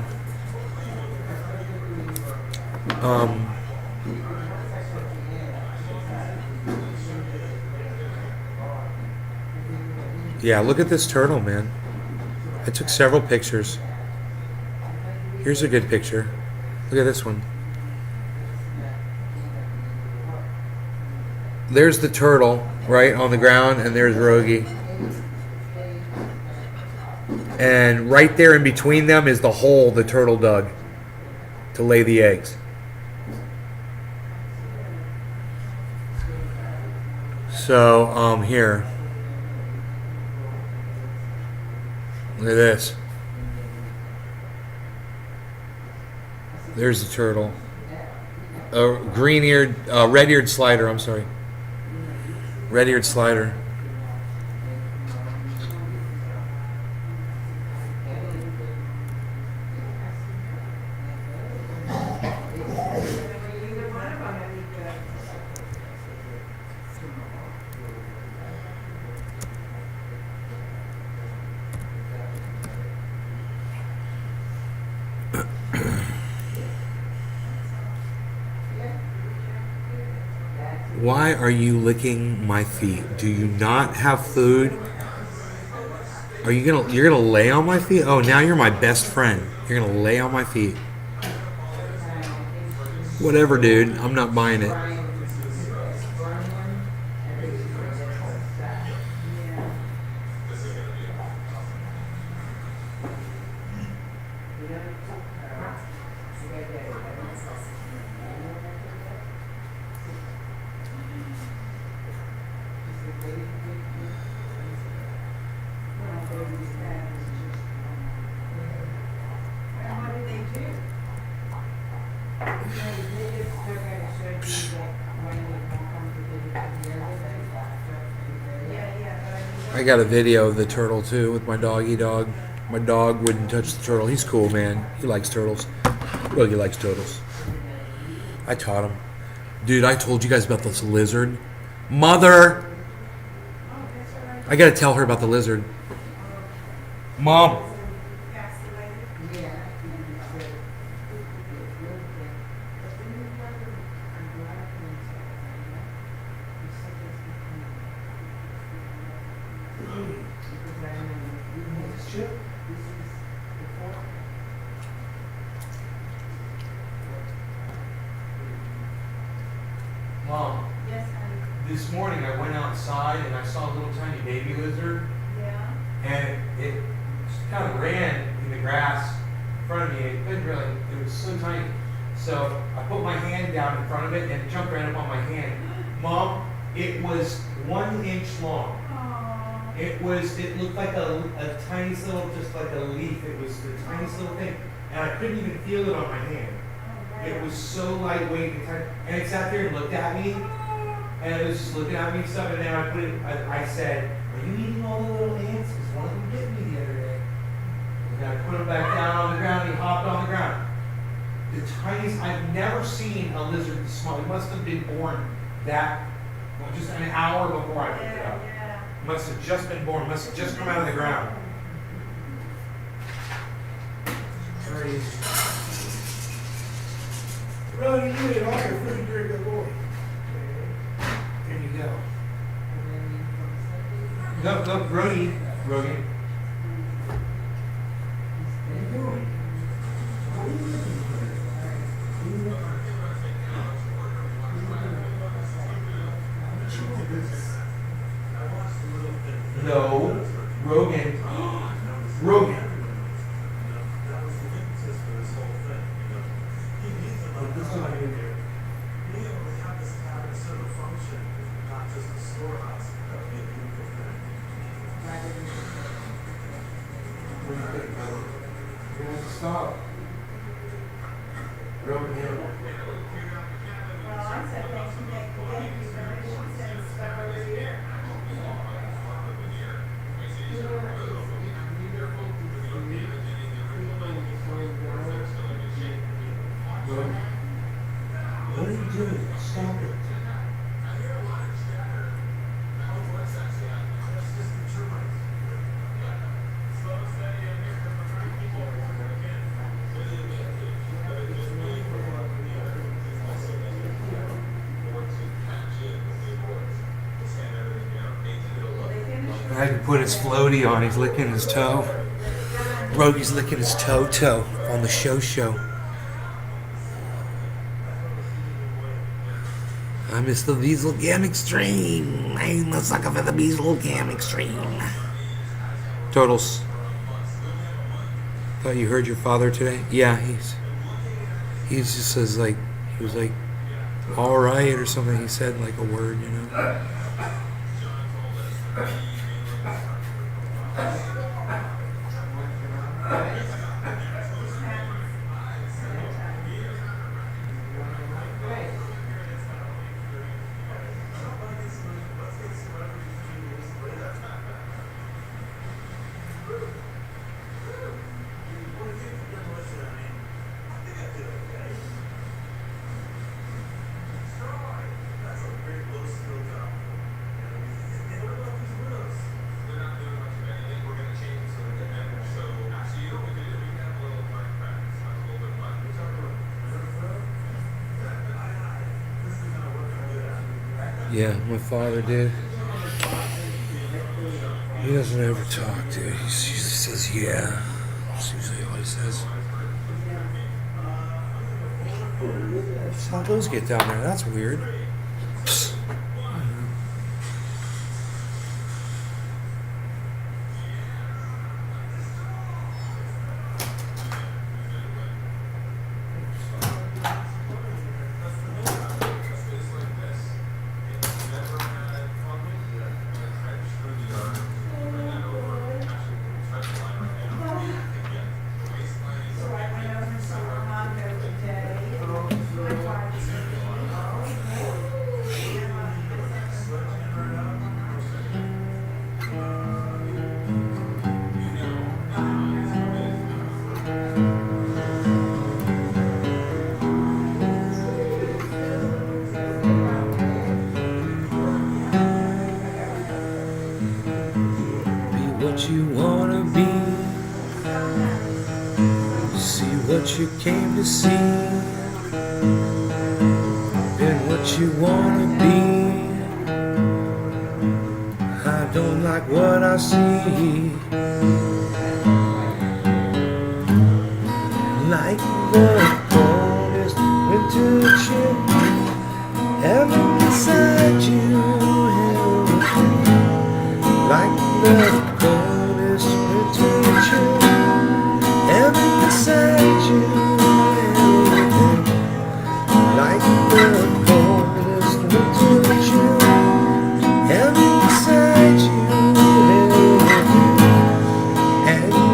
Yeah, look at this turtle, man. I took several pictures. Here's a good picture. Look at this one. There's the turtle, right, on the ground, and there's Rogie. And right there in between them is the hole the turtle dug to lay the eggs. So, here. Look at this. There's the turtle. Green-eared, red-eared slider, I'm sorry. Red-eared slider. Why are you licking my feet? Do you not have food? Are you you're gonna lay on my feet? Oh, now you're my best friend. You're gonna lay on my feet. Whatever, dude. I'm not buying it. I got a video of the turtle too with my doggy dog. My dog wouldn't touch the turtle. He's cool, man. He likes turtles. Rogie likes turtles. I taught him. Dude, I told you guys about this lizard. Mother! I gotta tell her about the lizard. Mom! Mom, Yes, honey. this morning I went outside and I saw a little tiny baby lizard, Yeah. and it just kind of ran in the grass in front of me. It couldn't really, it was so tiny. So I put my hand down in front of it and it jumped right up on my hand. Mom, it was 1 inch long. Aw. It looked like a tiniest little, just like a leaf. It was the tiniest little thing. And I couldn't even feel it on my hand. Oh, It was so lightweight and tiny. And it sat there and looked at me. And it was just looking at me and stuff, and then I put it, I said, are you eating all the little ants? Because one of them bit me the other day. And I put him back down on the ground, and he hopped on the ground. The tiniest, I've never seen a lizard this small. He must have been born that, well, just an hour before I picked it up. Yeah. Must have just been born, must have just come out of the ground. Crazy. Brother, you ate all your food, you're a good boy. There you go. Look, Brody. No, Rogan. Rogan. Stop. Rogan. Well, I said, thank you, thank you very much. She said, stuff over here. What are you doing? Stop it. I had to put his floaty on. He's licking his toe. Rogy's licking his toe on the show. I miss the Diesel Gam Extreme. I'm a sucker for the Diesel Gam Extreme. Totals. Thought you heard your father today? Yeah, he's just says like, he was like, all right or something. He said like a word, you know. Yeah, my father did. He doesn't ever talk, dude. He just says, yeah. That's usually all he says. That's how those get down there. That's weird. So I went over and saw Armando today. My wife's Be what you wanna be. See what you came to see. Been what you wanna be. I don't like what I see. Like the coldest winter chill, heaven inside you. Like the coldest winter chill, heaven inside you. Like the coldest winter chill, heaven inside you. And you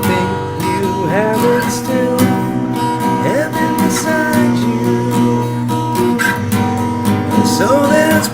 think you have it still, heaven inside you. So let's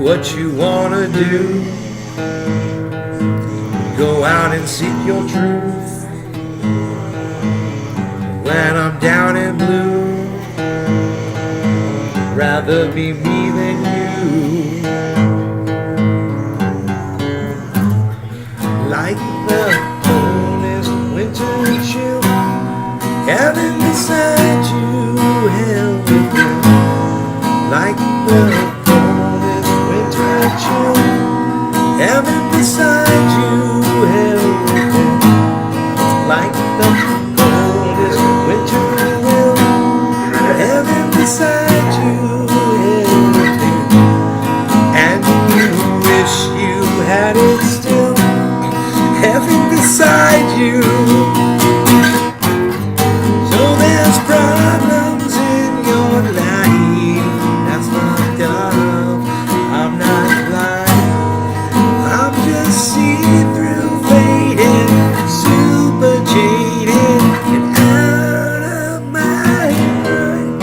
what you wanna do. Go out and seek your truth. When I'm down and blue, rather be me than you. Like the coldest winter chill, heaven beside you, hell within. Like the coldest winter chill, heaven beside you, hell within. Like the coldest winter chill, heaven beside you, hell within. And you wish you had it still, heaven beside you. So there's problems in your life, that's not dumb, I'm not blind, I'm just seeing through, faded, super jaded, and out of my mind.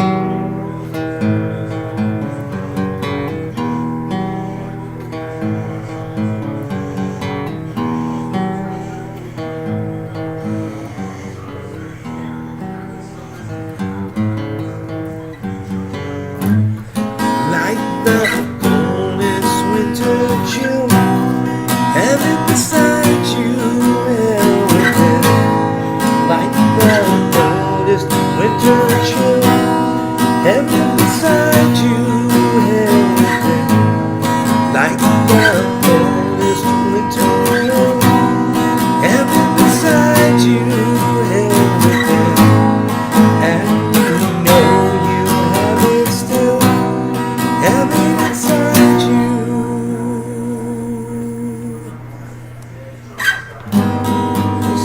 Like the coldest winter chill, heaven beside you, hell within. Like the coldest winter chill, heaven beside you, hell within. Like the coldest winter chill, heaven beside you, hell within. And you know you have it still, heaven inside you.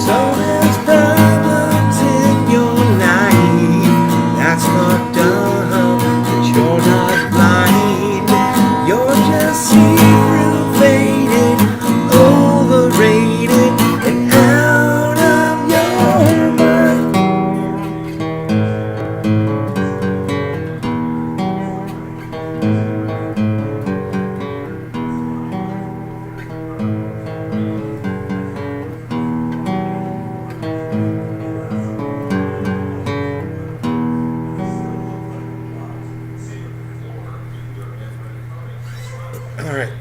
So there's problems in your life, that's not dumb, but you're not blind. You're just see-through, faded, overrated, and out of your mind. All right.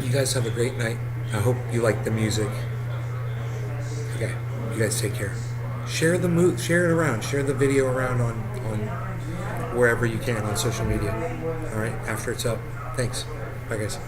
You guys have a great night. I hope you like the music. Okay. You guys take care. Share it around. Share the video around on wherever you can on social media. All right. After it's up. Thanks. Bye, guys.